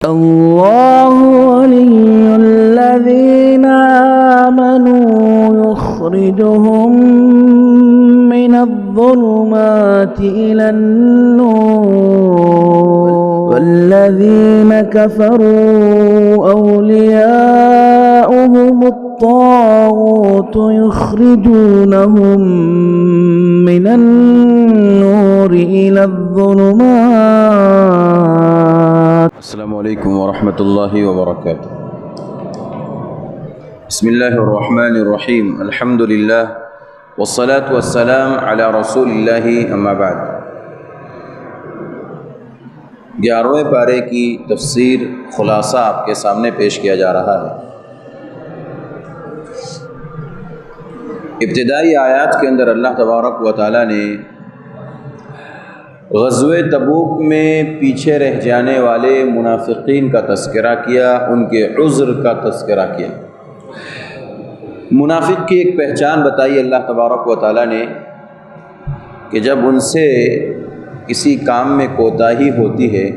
الله ولي الذين آمنوا يخرجهم من الظلمات إلى النور والذين كفروا أولياؤهم الطاغوت يخرجونهم من النور إلى الظلمات. السلام علیکم ورحمۃ اللہ وبرکاتہ. بسم اللہ الرحمن الرحیم. الحمد للہ والصلاة والسلام علی رسول اللہ. اما بعد. 11ویں پارے کی تفسیر خلاصہ آپ کے سامنے پیش کیا جا رہا ہے. ابتدائی آیات کے اندر اللہ تبارک و تعالی نے غزوہ تبوک میں پیچھے رہ جانے والے منافقین کا تذکرہ کیا، ان کے عذر کا تذکرہ کیا. منافق کی ایک پہچان بتائی اللہ تبارک و تعالی نے کہ جب ان سے کسی کام میں کوتاہی ہوتی ہے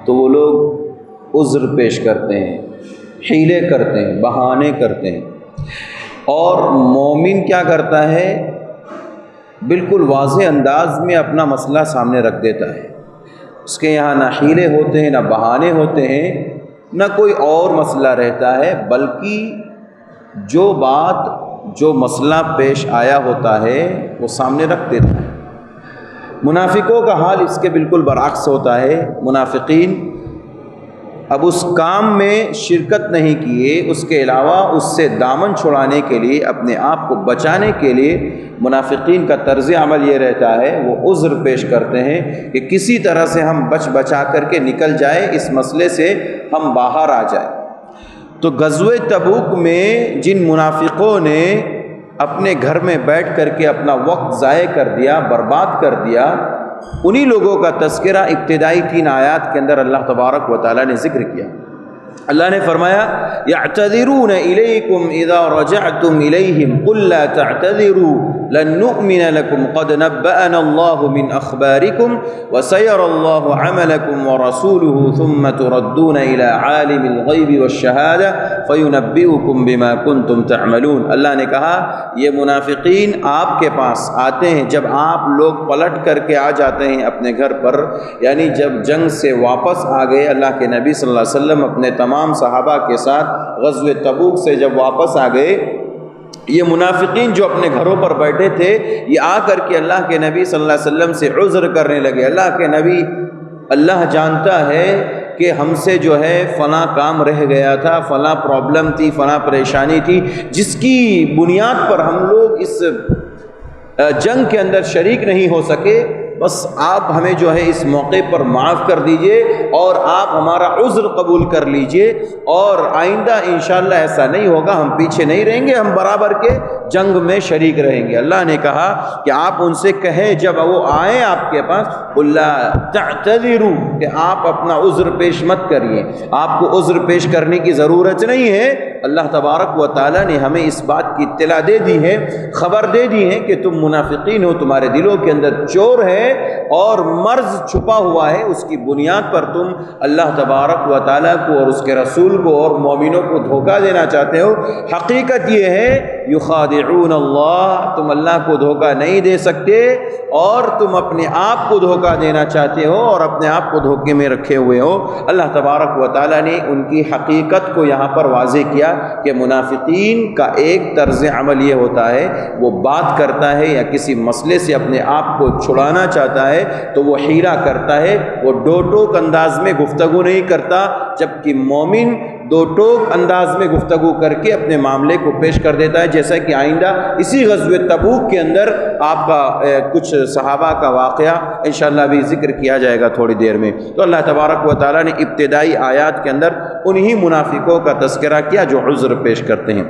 تو وہ لوگ عذر پیش کرتے ہیں، حیلے کرتے ہیں، بہانے کرتے ہیں. اور مومن کیا کرتا ہے؟ بالکل واضح انداز میں اپنا مسئلہ سامنے رکھ دیتا ہے. اس کے یہاں نہ حیلے ہوتے ہیں، نہ بہانے ہوتے ہیں، نہ کوئی اور مسئلہ رہتا ہے، بلکہ جو بات جو مسئلہ پیش آیا ہوتا ہے وہ سامنے رکھ دیتا ہے. منافقوں کا حال اس کے بالکل برعکس ہوتا ہے. منافقین اب اس کام میں شرکت نہیں کیے، اس کے علاوہ اس سے دامن چھڑانے کے لیے، اپنے آپ کو بچانے کے لیے منافقین کا طرز عمل یہ رہتا ہے، وہ عذر پیش کرتے ہیں کہ کسی طرح سے ہم بچا کر کے نکل جائے، اس مسئلے سے ہم باہر آ جائیں. تو غزوہ تبوک میں جن منافقوں نے اپنے گھر میں بیٹھ کر کے اپنا وقت ضائع کر دیا، برباد کر دیا، انہی لوگوں کا تذکرہ ابتدائی 3 آیات کے اندر اللہ تبارک و تعالی نے ذکر کیا. اللہ نے فرمایا یعتذرون الیکم اذا رجعتم الیہم قل لا تعتذروا لن نؤمن لکم قد نبأنا اللہ من اخبارکم وسیر اللہ عملکم ورسولہ ثم تردون الى عالم الغیب والشہادہ فینبئکم بما کنتم تعملون. اللہ نے کہا یہ منافقین آپ کے پاس آتے ہیں جب آپ لوگ پلٹ کر کے آ جاتے ہیں اپنے گھر پر، یعنی جب جنگ سے واپس آ گئے اللہ کے نبی صلی اللہ علیہ وسلم اپنے تمام صحابہ کے ساتھ غزوہ تبوک سے جب واپس آ گئے، یہ منافقین جو اپنے گھروں پر بیٹھے تھے یہ آ کر کے اللہ کے نبی صلی اللہ علیہ وسلم سے عذر کرنے لگے. اللہ کے نبی، اللہ جانتا ہے کہ ہم سے جو ہے فلاں کام رہ گیا تھا، فلاں پرابلم تھی، فلاں پریشانی تھی، جس کی بنیاد پر ہم لوگ اس جنگ کے اندر شریک نہیں ہو سکے. بس آپ ہمیں جو ہے اس موقع پر معاف کر دیجئے اور آپ ہمارا عذر قبول کر لیجئے، اور آئندہ انشاءاللہ ایسا نہیں ہوگا، ہم پیچھے نہیں رہیں گے، ہم برابر کے جنگ میں شریک رہیں گے. اللہ نے کہا کہ آپ ان سے کہیں جب وہ آئیں آپ کے پاس قل لا تعتذروا، کہ آپ اپنا عذر پیش مت کریے، آپ کو عذر پیش کرنے کی ضرورت نہیں ہے. اللہ تبارک و تعالی نے ہمیں اس بات کی اطلاع دے دی ہے، خبر دے دی ہے کہ تم منافقین ہو، تمہارے دلوں کے اندر چور ہے اور مرض چھپا ہوا ہے، اس کی بنیاد پر تم اللہ تبارک و تعالی کو اور اس کے رسول کو اور مومنوں کو دھوکہ دینا چاہتے ہو. حقیقت یہ ہے یخادعون اللہ، تم اللہ کو دھوکہ نہیں دے سکتے اور تم اپنے آپ کو دھوکہ دینا چاہتے ہو اور اپنے آپ کو دھوکے میں رکھے ہوئے ہو. اللہ تبارک و تعالی نے ان کی حقیقت کو یہاں پر واضح کیا کہ منافقین کا ایک طرز عمل یہ ہوتا ہے، وہ بات کرتا ہے یا کسی مسئلے سے اپنے آپ کو چھڑانا چاہتا ہے تو وہ حیلہ کرتا ہے، وہ دو ٹوک انداز میں گفتگو نہیں کرتا، جبکہ مومن دو ٹوک انداز میں گفتگو کر کے اپنے معاملے کو پیش کر دیتا ہے. جیسا کہ آئندہ اسی غزوہ تبوک کے اندر آپ کا کچھ صحابہ کا واقعہ انشاءاللہ بھی ذکر کیا جائے گا تھوڑی دیر میں. تو اللہ تبارک و تعالیٰ نے ابتدائی آیات کے اندر انہی منافقوں کا تذکرہ کیا جو عذر پیش کرتے ہیں.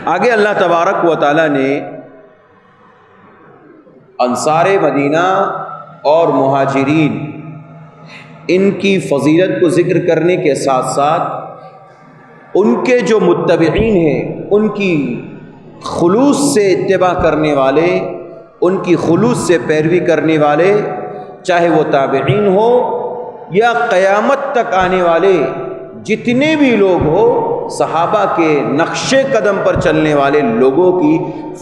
آگے اللہ تبارک و تعالیٰ نے انصار مدینہ اور مہاجرین ان کی فضیلت کو ذکر کرنے کے ساتھ ساتھ ان کے جو متبعین ہیں، ان کی خلوص سے اتباع کرنے والے، ان کی خلوص سے پیروی کرنے والے، چاہے وہ تابعین ہو یا قیامت تک آنے والے جتنے بھی لوگ ہو، صحابہ کے نقش قدم پر چلنے والے لوگوں کی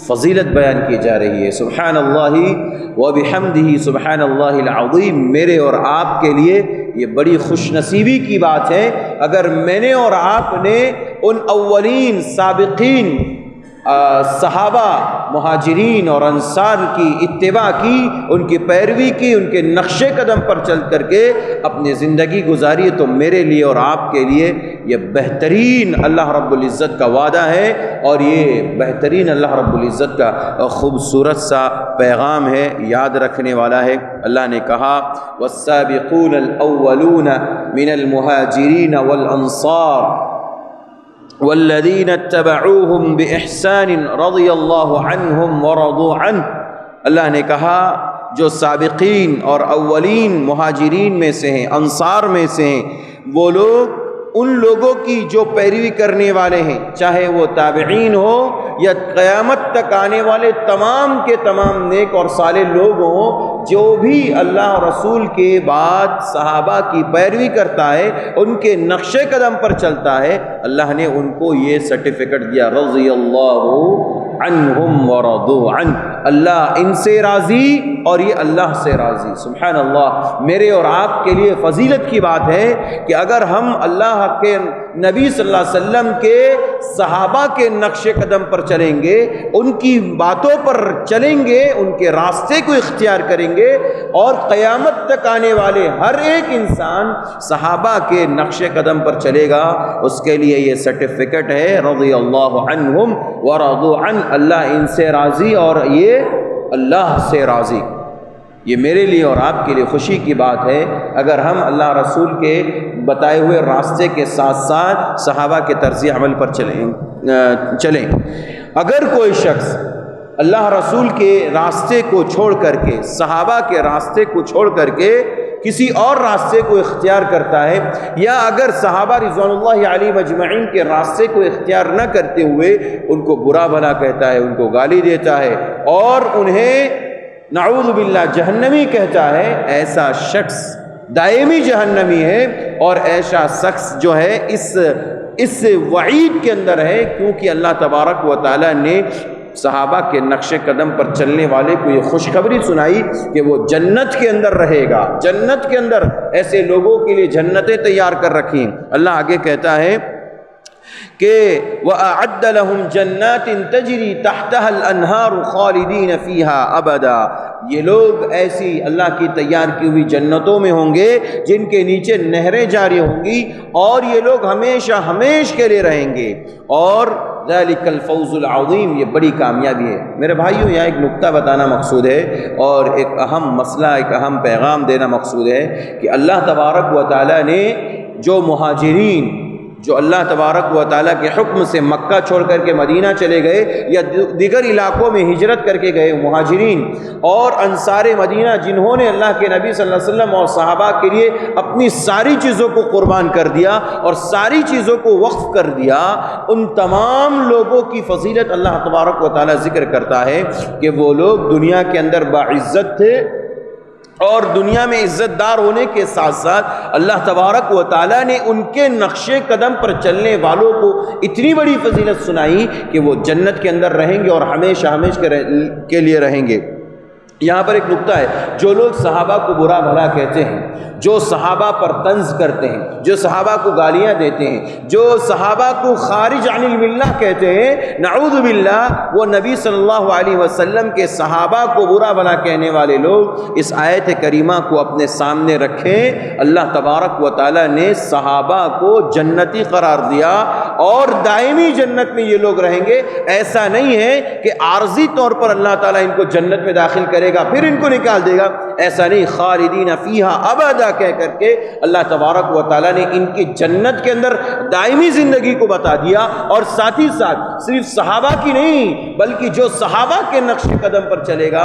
فضیلت بیان کی جا رہی ہے۔ سبحان اللہ و بحمدہ سبحان اللہ العظیم۔ میرے اور آپ کے لیے یہ بڑی خوش نصیبی کی بات ہے اگر میں نے اور آپ نے ان اولین سابقین صحابہ مہاجرین اور انصار کی اتباع کی، ان کی پیروی کی، ان کے نقش قدم پر چل کر کے اپنی زندگی گزاری، تو میرے لیے اور آپ کے لیے یہ بہترین اللہ رب العزت کا وعدہ ہے، اور یہ بہترین اللہ رب العزت کا خوبصورت سا پیغام ہے، یاد رکھنے والا ہے۔ اللہ نے کہا والسابقون الاولون من المہاجرین والانصار والذین اتبعوہم بإحسان رضی اللہ عنہم ورضوا عنہ۔ اللہ نے کہا جو سابقین اور اولین مہاجرین میں سے ہیں، انصار میں سے ہیں، وہ لوگ ان لوگوں کی جو پیروی کرنے والے ہیں، چاہے وہ تابعین ہو یا قیامت تک آنے والے تمام کے تمام نیک اور صالح لوگ ہوں، جو بھی اللہ اور رسول کے بعد صحابہ کی پیروی کرتا ہے، ان کے نقش قدم پر چلتا ہے، اللہ نے ان کو یہ سرٹیفکیٹ دیا، رضی اللہ عنہم ورضوا عنہ، اللہ ان سے راضی اور یہ اللہ سے راضی۔ سبحان اللہ۔ میرے اور آپ کے لیے فضیلت کی بات ہے کہ اگر ہم اللہ کے نبی صلی اللہ علیہ وسلم کے صحابہ کے نقش قدم پر چلیں گے، ان کی باتوں پر چلیں گے، ان کے راستے کو اختیار کریں گے، اور قیامت تک آنے والے ہر ایک انسان صحابہ کے نقش قدم پر چلے گا، اس کے لیے یہ سرٹیفکیٹ ہے رضی اللہ عنہم ورضوا عنہ، اللہ ان سے راضی اور یہ اللہ سے راضی۔ یہ میرے لیے اور آپ کے لیے خوشی کی بات ہے اگر ہم اللہ رسول کے بتائے ہوئے راستے کے ساتھ ساتھ صحابہ کے طرز عمل پر چلیں۔ اگر کوئی شخص اللہ رسول کے راستے کو چھوڑ کر کے، صحابہ کے راستے کو چھوڑ کر کے کسی اور راستے کو اختیار کرتا ہے، یا اگر صحابہ رضوان اللہ علیہم اجمعین کے راستے کو اختیار نہ کرتے ہوئے ان کو برا بھلا کہتا ہے، ان کو گالی دیتا ہے اور انہیں نعوذ باللہ جہنمی کہتا ہے، ایسا شخص دائمی جہنمی ہے، اور ایسا شخص جو ہے اس وعید کے اندر ہے، کیونکہ اللہ تبارک و تعالی نے صحابہ کے نقش قدم پر چلنے والے کو یہ خوشخبری سنائی کہ وہ جنت کے اندر رہے گا۔ جنت کے اندر ایسے لوگوں کے لیے جنتیں تیار کر رکھی ہیں۔ اللہ آگے کہتا ہے کہ وَأَعَدَّ لَهُمْ جَنَّاتٍ تَجْرِي تَحْتَهَا الْأَنْهَارُ خَالِدِينَ فِيهَا أَبَدًا، یہ لوگ ایسی اللہ کی تیار کی ہوئی جنتوں میں ہوں گے جن کے نیچے نہریں جاری ہوں گی، اور یہ لوگ ہمیشہ ہمیشہ کے لیے رہیں گے، اور ذَلِكَ الْفَوْزُ الْعَظِيمُ، یہ بڑی کامیابی ہے۔ میرے بھائیوں، یہاں ایک نکتہ بتانا مقصود ہے اور ایک اہم مسئلہ، ایک اہم پیغام دینا مقصود ہے کہ اللہ تبارک و تعالیٰ نے جو مہاجرین، جو اللہ تبارک و تعالیٰ کے حکم سے مکہ چھوڑ کر کے مدینہ چلے گئے یا دیگر علاقوں میں ہجرت کر کے گئے مہاجرین اور انصار مدینہ، جنہوں نے اللہ کے نبی صلی اللہ علیہ وسلم اور صحابہ کے لیے اپنی ساری چیزوں کو قربان کر دیا اور ساری چیزوں کو وقف کر دیا، ان تمام لوگوں کی فضیلت اللہ تبارک و تعالیٰ ذکر کرتا ہے کہ وہ لوگ دنیا کے اندر باعزت تھے، اور دنیا میں عزت دار ہونے کے ساتھ ساتھ اللہ تبارک و تعالیٰ نے ان کے نقش قدم پر چلنے والوں کو اتنی بڑی فضیلت سنائی کہ وہ جنت کے اندر رہیں گے اور ہمیشہ ہمیشہ کے لیے رہیں گے۔ یہاں پر ایک نکتہ ہے، جو لوگ صحابہ کو برا بھلا کہتے ہیں، جو صحابہ پر طنز کرتے ہیں، جو صحابہ کو گالیاں دیتے ہیں، جو صحابہ کو خارج عن الملہ کہتے ہیں، نعوذ باللہ، وہ نبی صلی اللہ علیہ وسلم کے صحابہ کو برا بھلا کہنے والے لوگ اس آیت کریمہ کو اپنے سامنے رکھیں۔ اللہ تبارک و تعالیٰ نے صحابہ کو جنتی قرار دیا اور دائمی جنت میں یہ لوگ رہیں گے۔ ایسا نہیں ہے کہ عارضی طور پر اللہ تعالیٰ ان کو جنت میں داخل کرے گا پھر ان کو نکال دے گا، ایسا نہیں۔ خالدین فیہا ابدا کہہ کر کے اللہ تبارک و تعالیٰ نے ان کی جنت کے اندر دائمی زندگی کو بتا دیا، اور ساتھ ہی ساتھ صرف صحابہ کی نہیں بلکہ جو صحابہ کے نقش قدم پر چلے گا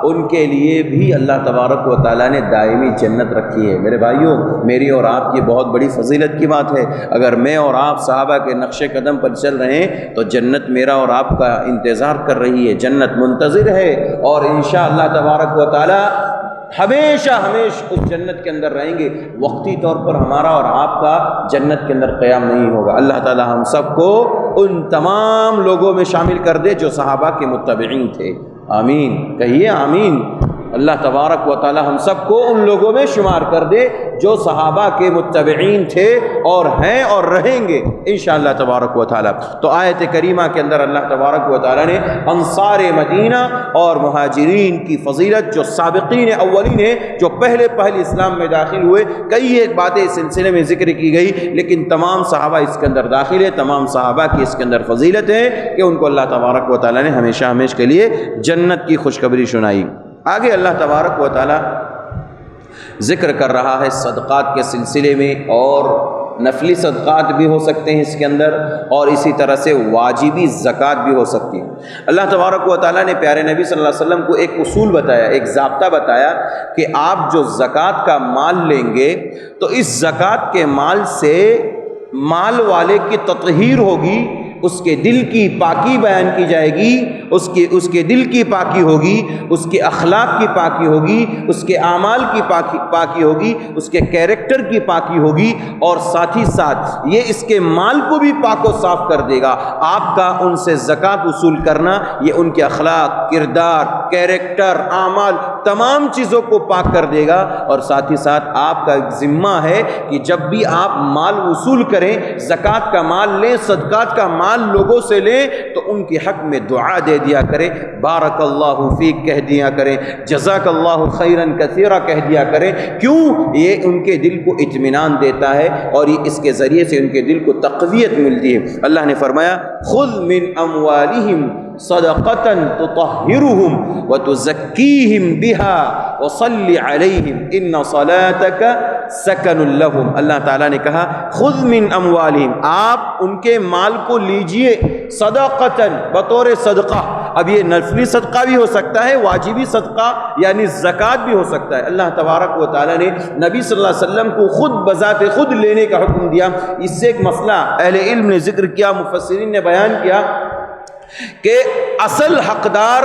ان کے لیے بھی اللہ تبارک و تعالیٰ نے دائمی جنت رکھی ہے۔ میرے بھائیوں، میری اور آپ کی بہت بڑی فضیلت کی بات ہے، اگر میں اور آپ صحابہ کے نقش قدم پر چل رہے ہیں تو جنت میرا اور آپ کا انتظار کر رہی ہے، جنت منتظر ہے، اور انشاءاللہ تبارک و تعالیٰ ہمیشہ اس جنت کے اندر رہیں گے. وقتی طور پر ہمارا اور آپ کا جنت کے اندر قیام نہیں ہوگا. اللہ تعالی ہم سب کو ان تمام لوگوں میں شامل کر دے جو صحابہ کے متبعین تھے. آمین، کہیے آمین. اللہ تبارک و تعالی ہم سب کو ان لوگوں میں شمار کر دے جو صحابہ کے متبعین تھے اور ہیں اور رہیں گے انشاءاللہ تبارک و تعالی. تو آیت کریمہ کے اندر اللہ تبارک و تعالی نے انصار مدینہ اور مہاجرین کی فضیلت، جو سابقین اولین ہیں، جو پہلے اسلام میں داخل ہوئے، کئی ایک باتیں اس سلسلے میں ذکر کی گئی، لیکن تمام صحابہ اس کے اندر داخل ہیں. تمام صحابہ کی اس کے اندر فضیلت ہے کہ ان کو اللہ تبارک و تعالی نے ہمیشہ کے لیے جنت کی خوشخبری سنائی. آگے اللہ تبارک و تعالی ذکر کر رہا ہے صدقات کے سلسلے میں، اور نفلی صدقات بھی ہو سکتے ہیں اس کے اندر، اور اسی طرح سے واجبی زکوٰۃ بھی ہو سکتی ہے. اللہ تبارک و تعالیٰ نے پیارے نبی صلی اللہ علیہ وسلم کو ایک اصول بتایا، ایک ضابطہ بتایا کہ آپ جو زکوٰۃ کا مال لیں گے تو اس زکوٰۃ کے مال سے مال والے کی تطہیر ہوگی، اس کے دل کی پاکی بیان کی جائے گی، اس کے دل کی پاکی ہوگی، اس کے اخلاق کی پاکی ہوگی، اس کے اعمال کی پاکی ہوگی، اس کے کیریکٹر کی پاکی ہوگی، اور ساتھ ہی ساتھ یہ اس کے مال کو بھی پاک و صاف کر دے گا. آپ کا ان سے زکوٰۃ وصول کرنا یہ ان کے اخلاق، کردار، کیریکٹر، اعمال، تمام چیزوں کو پاک کر دے گا. اور ساتھ ہی ساتھ آپ کا ایک ذمہ ہے کہ جب بھی آپ مال وصول کریں، زکوٰۃ کا مال لیں، صدقات کا مال لوگوں سے لیں، تو ان کے حق میں دعا دے دیا کریں، بارک اللہ فیک کہہ دیا کریں، جزاک اللہ خیرن کثیرا کہہ دیا کریں. کیوں؟ یہ ان کے دل کو اطمینان دیتا ہے، اور یہ اس کے ذریعے سے ان کے دل کو تقویت ملتی ہے. اللہ نے فرمایا خذ من اموالہم صدقۃ تطہرہم وتزکیہم بہا وصلی علیہم ان صلاتک سکن لہم. اللہ تعالیٰ نے کہا خذ من اموالہم، آپ ان کے مال کو لیجئے، صدقۃ بطور صدقہ. اب یہ نفلی صدقہ بھی ہو سکتا ہے، واجبی صدقہ یعنی زکوٰۃ بھی ہو سکتا ہے. اللہ تبارک و تعالیٰ نے نبی صلی اللہ علیہ وسلم کو خود بذات خود لینے کا حکم دیا. اس سے ایک مسئلہ اہل علم نے ذکر کیا، مفسرین نے بیان کیا کہ اصل حقدار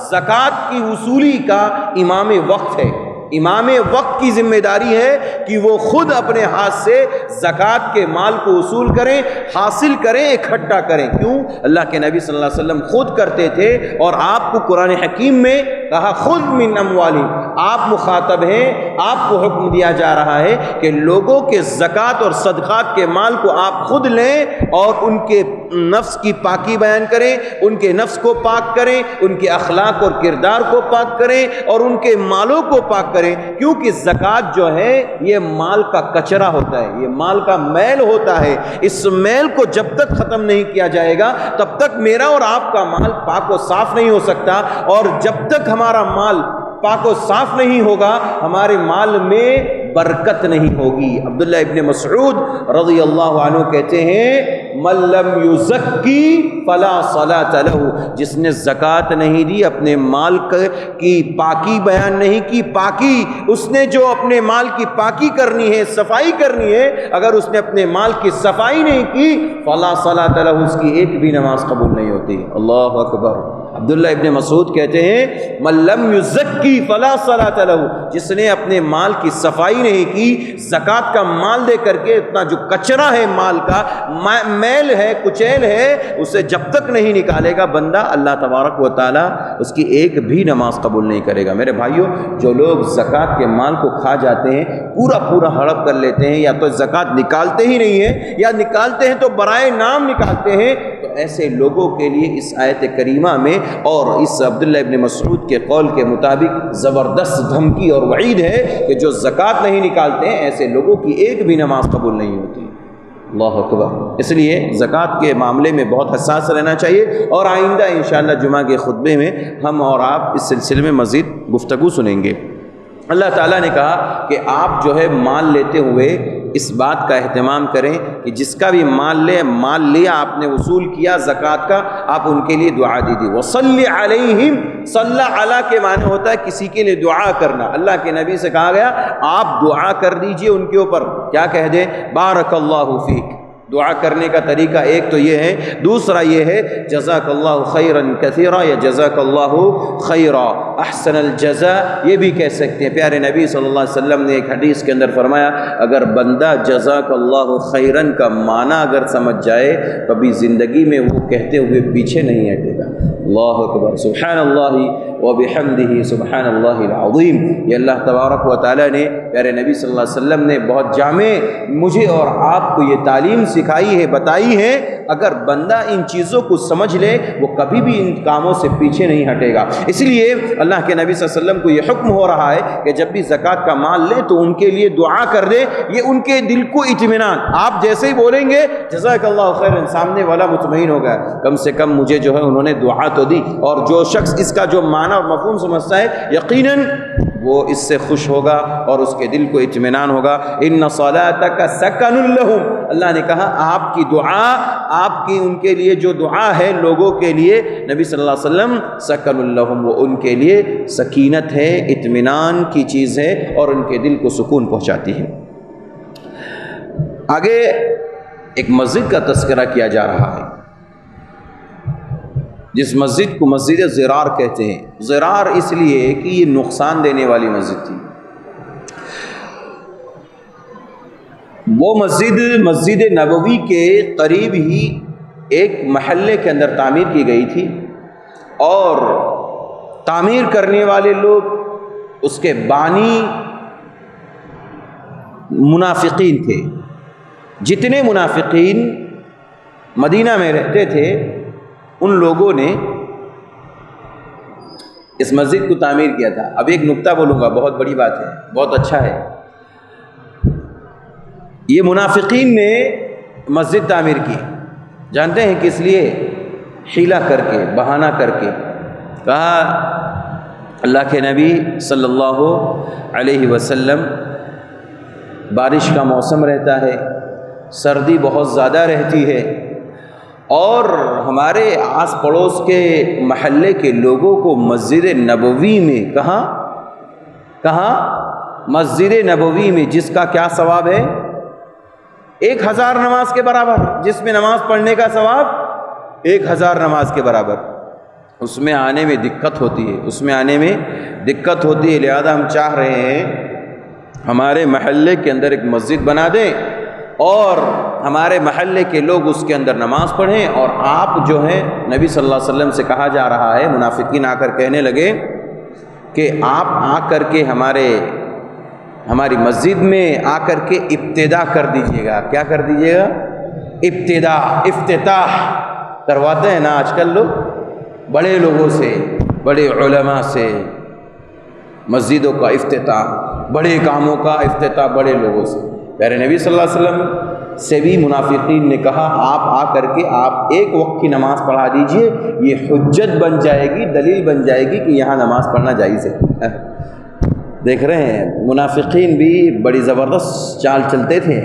زکوٰۃ کی وصولی کا امام وقت ہے. امام وقت کی ذمہ داری ہے کہ وہ خود اپنے ہاتھ سے زکوٰۃ کے مال کو وصول کریں، حاصل کریں، اکٹھا کریں. کیوں؟ اللہ کے نبی صلی اللہ علیہ وسلم خود کرتے تھے، اور آپ کو قرآن حکیم میں کہا خذ من اموالہم. آپ مخاطب ہیں، آپ کو حکم دیا جا رہا ہے کہ لوگوں کے زکوٰۃ اور صدقات کے مال کو آپ خود لیں، اور ان کے نفس کی پاکی بیان کریں، ان کے نفس کو پاک کریں، ان کے اخلاق اور کردار کو پاک کریں، اور ان کے مالوں کو پاک کریں. کیونکہ زکوٰۃ جو ہے یہ مال کا کچرا ہوتا ہے، یہ مال کا میل ہوتا ہے. اس میل کو جب تک ختم نہیں کیا جائے گا تب تک میرا اور آپ کا مال پاک و صاف نہیں ہو سکتا، اور جب تک ہمارا مال پاک و صاف نہیں ہوگا ہمارے مال میں برکت نہیں ہوگی. عبداللہ ابن مسعود رضی اللہ عنہ کہتے ہیں من لم یزکی فلا صلاۃ لہ، جس نے زکوٰۃ نہیں دی، اپنے مال کی پاکی بیان نہیں کی، پاکی اس نے جو اپنے مال کی پاکی کرنی ہے، صفائی کرنی ہے، اگر اس نے اپنے مال کی صفائی نہیں کی فلا صلاۃ لہ، اس کی ایک بھی نماز قبول نہیں ہوتی. اللہ اکبر. عبداللہ ابن مسعود کہتے ہیں من لم یزکی فلا صلاۃ لہ، جس نے اپنے مال کی صفائی نہیں کی، زکوٰۃ کا مال دے کر کے اتنا جو کچرا ہے مال کا، میل ہے، کچیل ہے، اسے جب تک نہیں نکالے گا بندہ، اللہ تبارک و تعالیٰ اس کی ایک بھی نماز قبول نہیں کرے گا. میرے بھائیوں، جو لوگ زکوٰۃ کے مال کو کھا جاتے ہیں، پورا ہڑپ کر لیتے ہیں، یا تو زکوٰۃ نکالتے ہی نہیں ہیں، یا نکالتے ہیں تو برائے نام نکالتے ہیں، تو ایسے لوگوں کے لیے اس آیت کریمہ میں اور اس عبداللہ ابن مسعود کے قول کے مطابق زبردست دھمکی اور وعید ہے کہ جو زکوٰۃ نہیں نکالتے ہیں ایسے لوگوں کی ایک بھی نماز قبول نہیں ہوتی. اللہ اکبر. اس لیے زکوٰۃ کے معاملے میں بہت حساس رہنا چاہیے، اور آئندہ انشاءاللہ جمعہ کے خطبے میں ہم اور آپ اس سلسلے میں مزید گفتگو سنیں گے. اللہ تعالیٰ نے کہا کہ آپ جو ہے مال لیتے ہوئے اس بات کا اہتمام کریں کہ جس کا بھی مال لیا آپ نے وصول کیا زکوٰۃ کا، آپ ان کے لیے دعا دیجیے. وصلی علیہم، صلی علی کے معنی ہوتا ہے کسی کے لیے دعا کرنا. اللہ کے نبی سے کہا گیا آپ دعا کر دیجئے ان کے اوپر. کیا کہہ دیں؟ بارک اللہ فیک، دعا کرنے کا طریقہ ایک تو یہ ہے، دوسرا یہ ہے جزاک اللہ خیرا کثیرا یا جزاک اللہ خیرا احسن الجزاء، یہ بھی کہہ سکتے ہیں۔ پیارے نبی صلی اللہ علیہ وسلم نے ایک حدیث کے اندر فرمایا اگر بندہ جزاک اللہ خیرا کا معنی اگر سمجھ جائے کبھی زندگی میں وہ کہتے ہوئے پیچھے نہیں ہٹے گا۔ اللہ اکبر، سبحان اللہ وبحمدہ سبحان اللہ العظیم۔ یہ اللہ تبارک و تعالیٰ نے، پیارے نبی صلی اللہ علیہ وسلم نے بہت جامع مجھے اور آپ کو یہ تعلیم سکھائی ہے، بتائی ہے۔ اگر بندہ ان چیزوں کو سمجھ لے وہ کبھی بھی ان کاموں سے پیچھے نہیں ہٹے گا۔ اس لیے اللہ کے نبی صلی اللہ علیہ وسلم کو یہ حکم ہو رہا ہے کہ جب بھی زکوٰۃ کا مال لیں تو ان کے لیے دعا کر دے، یہ ان کے دل کو اطمینان۔ آپ جیسے ہی بولیں گے جزاک اللہ خیر، سامنے والا مطمئن ہوگا کم سے کم مجھے جو ہے انہوں نے دعا تو دی، اور جو شخص اس کا جو معنی اور مفہوم سمجھتا ہے یقیناً وہ اس سے خوش ہوگا اور اس کے دل کو اطمینان ہوگا۔ ان صلاتک سکن لہم، اللہ نے کہا آپ کی دعا، آپ کی ان کے لیے جو دعا ہے لوگوں کے لیے، نبی صلی اللہ علیہ وسلم سکن لہم، وہ ان کے لیے سکینت ہے، اطمینان کی چیز ہے اور ان کے دل کو سکون پہنچاتی ہے۔ آگے ایک مسجد کا تذکرہ کیا جا رہا ہے، جس مسجد کو مسجد ضرار کہتے ہیں۔ ضرار اس لیے کہ یہ نقصان دینے والی مسجد تھی۔ وہ مسجد نبوی کے قریب ہی ایک محلے کے اندر تعمیر کی گئی تھی، اور تعمیر کرنے والے لوگ اس کے بانی منافقین تھے۔ جتنے منافقین مدینہ میں رہتے تھے ان لوگوں نے اس مسجد کو تعمیر کیا تھا۔ اب ایک نکتہ بولوں گا، بہت بڑی بات ہے، بہت اچھا ہے۔ یہ منافقین نے مسجد تعمیر کی، جانتے ہیں کس لیے؟ حیلہ کر کے، بہانہ کر کے۔ کہا اللہ کے نبی صلی اللہ علیہ وسلم بارش کا موسم رہتا ہے، سردی بہت زیادہ رہتی ہے، اور ہمارے آس پڑوس کے محلے کے لوگوں کو مسجد نبوی میں، کہاں مسجد نبوی میں، جس کا کیا ثواب ہے؟ 1000 نماز کے برابر، جس میں نماز پڑھنے کا ثواب 1000 نماز کے برابر۔ اس میں آنے میں دقت ہوتی ہے، لہذا ہم چاہ رہے ہیں ہمارے محلے کے اندر ایک مسجد بنا دیں اور ہمارے محلے کے لوگ اس کے اندر نماز پڑھیں۔ اور آپ جو ہیں، نبی صلی اللہ علیہ وسلم سے کہا جا رہا ہے، منافقین آ کر کہنے لگے کہ آپ آ کر کے ہماری مسجد میں آ کر کے ابتدا کر دیجئے گا۔ کیا کر دیجئے گا؟ افتتاح کرواتے ہیں نا آج کل لوگ، بڑے لوگوں سے، بڑے علماء سے مسجدوں کا افتتاح، بڑے کاموں کا افتتاح بڑے لوگوں سے۔ پیارے نبی صلی اللہ علیہ وسلم سے بھی منافقین نے کہا آپ آ کر کے آپ ایک وقت کی نماز پڑھا دیجئے، یہ حجت بن جائے گی، دلیل بن جائے گی کہ یہاں نماز پڑھنا جائز ہے۔ دیکھ رہے ہیں منافقین بھی بڑی زبردست چال چلتے تھے،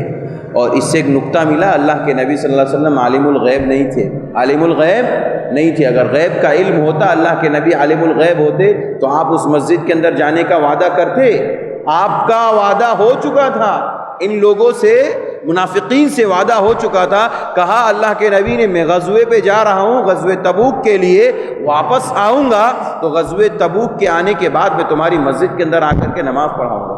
اور اس سے ایک نکتہ ملا، اللہ کے نبی صلی اللہ علیہ وسلم عالم الغیب نہیں تھے، عالم الغیب نہیں تھے۔ اگر غیب کا علم ہوتا، اللہ کے نبی عالم الغیب ہوتے تو آپ اس مسجد کے اندر جانے کا وعدہ کرتے۔ آپ کا وعدہ ہو چکا تھا، ان لوگوں سے، منافقین سے وعدہ ہو چکا تھا۔ کہا اللہ کے نبی نے میں غزوے پہ جا رہا ہوں، غزوے تبوک کے لیے، واپس آؤں گا تو غزوے تبوک کے آنے کے بعد میں تمہاری مسجد کے اندر آ کر کے نماز پڑھاؤں گا۔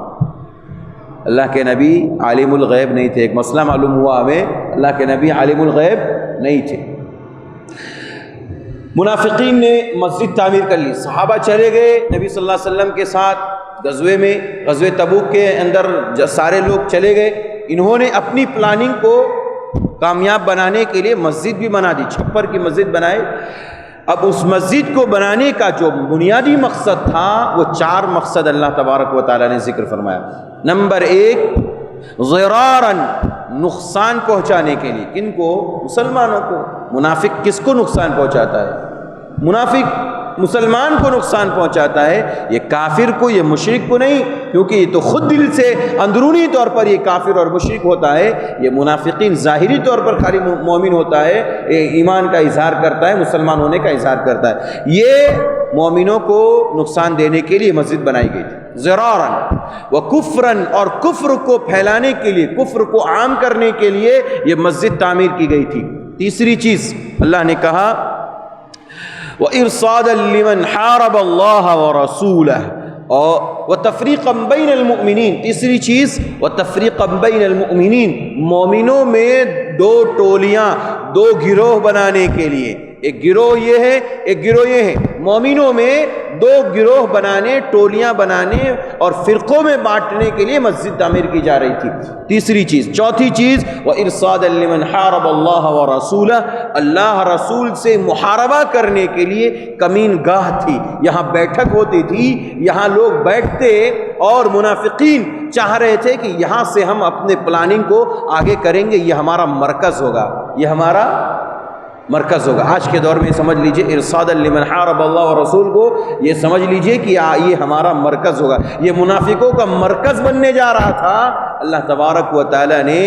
اللہ کے نبی عالم الغیب نہیں تھے۔ ایک مسئلہ معلوم ہوا ہمیں، اللہ کے نبی عالم الغیب نہیں تھے۔ منافقین نے مسجد تعمیر کر لی، صحابہ چلے گئے نبی صلی اللہ علیہ وسلم کے ساتھ غزوے میں، غزوے تبوک کے اندر سارے لوگ چلے گئے۔ انہوں نے اپنی پلاننگ کو کامیاب بنانے کے لیے مسجد بھی بنا دی، چھپر کی مسجد بنائے۔ اب اس مسجد کو بنانے کا جو بنیادی مقصد تھا وہ 4 مقصد اللہ تبارک و تعالیٰ نے ذکر فرمایا۔ نمبر 1 ضراراً، نقصان پہنچانے کے لیے۔ کن کو؟ مسلمانوں کو۔ منافق کس کو نقصان پہنچاتا ہے؟ منافق مسلمان کو نقصان پہنچاتا ہے، یہ کافر کو، یہ مشرک کو نہیں، کیونکہ یہ تو خود دل سے اندرونی طور پر یہ کافر اور مشرک ہوتا ہے۔ یہ منافقین ظاہری طور پر خالی مومن ہوتا ہے، ایمان کا اظہار کرتا ہے، مسلمان ہونے کا اظہار کرتا ہے۔ یہ مومنوں کو نقصان دینے کے لیے مسجد بنائی گئی تھی۔ ضرارا وکفرا، اور کفر کو پھیلانے کے لیے، کفر کو عام کرنے کے لیے یہ مسجد تعمیر کی گئی تھی۔ تیسری چیز اللہ نے کہا وَإِرْصَادًا لِمَنْ حَارَبَ اللَّهَ وَرَسُولَهُ، اور وَتَفْرِيقًا بَيْنَ الْمُؤْمِنِينَ، تیسری چیز وَتَفْرِيقًا بَيْنَ الْمُؤْمِنِينَ، مومنوں میں دو ٹولیاں، دو گروہ بنانے کے لیے، ایک گروہ یہ ہے، ایک گروہ یہ ہے، مومنوں میں دو گروہ بنانے، ٹولیاں بنانے اور فرقوں میں بانٹنے کے لیے مسجد تعمیر کی جا رہی تھی۔ تیسری چیز۔ چوتھی چیز وَإِرْصَادًا لِمَنْ حَارَبَ اللَّهَ وَرَسُولَهُ، اللہ رسول سے محاربہ کرنے کے لیے کمین گاہ تھی، یہاں بیٹھک ہوتی تھی، یہاں لوگ بیٹھتے اور منافقین چاہ رہے تھے کہ یہاں سے ہم اپنے پلاننگ کو آگے کریں گے، یہ ہمارا مرکز ہوگا، یہ ہمارا مرکز ہوگا۔ آج کے دور میں سمجھ لیجئے ارصاد لمن حارب اللہ و رسول کو یہ سمجھ لیجئے کہ یہ ہمارا مرکز ہوگا، یہ منافقوں کا مرکز بننے جا رہا تھا۔ اللہ تبارک و تعالی نے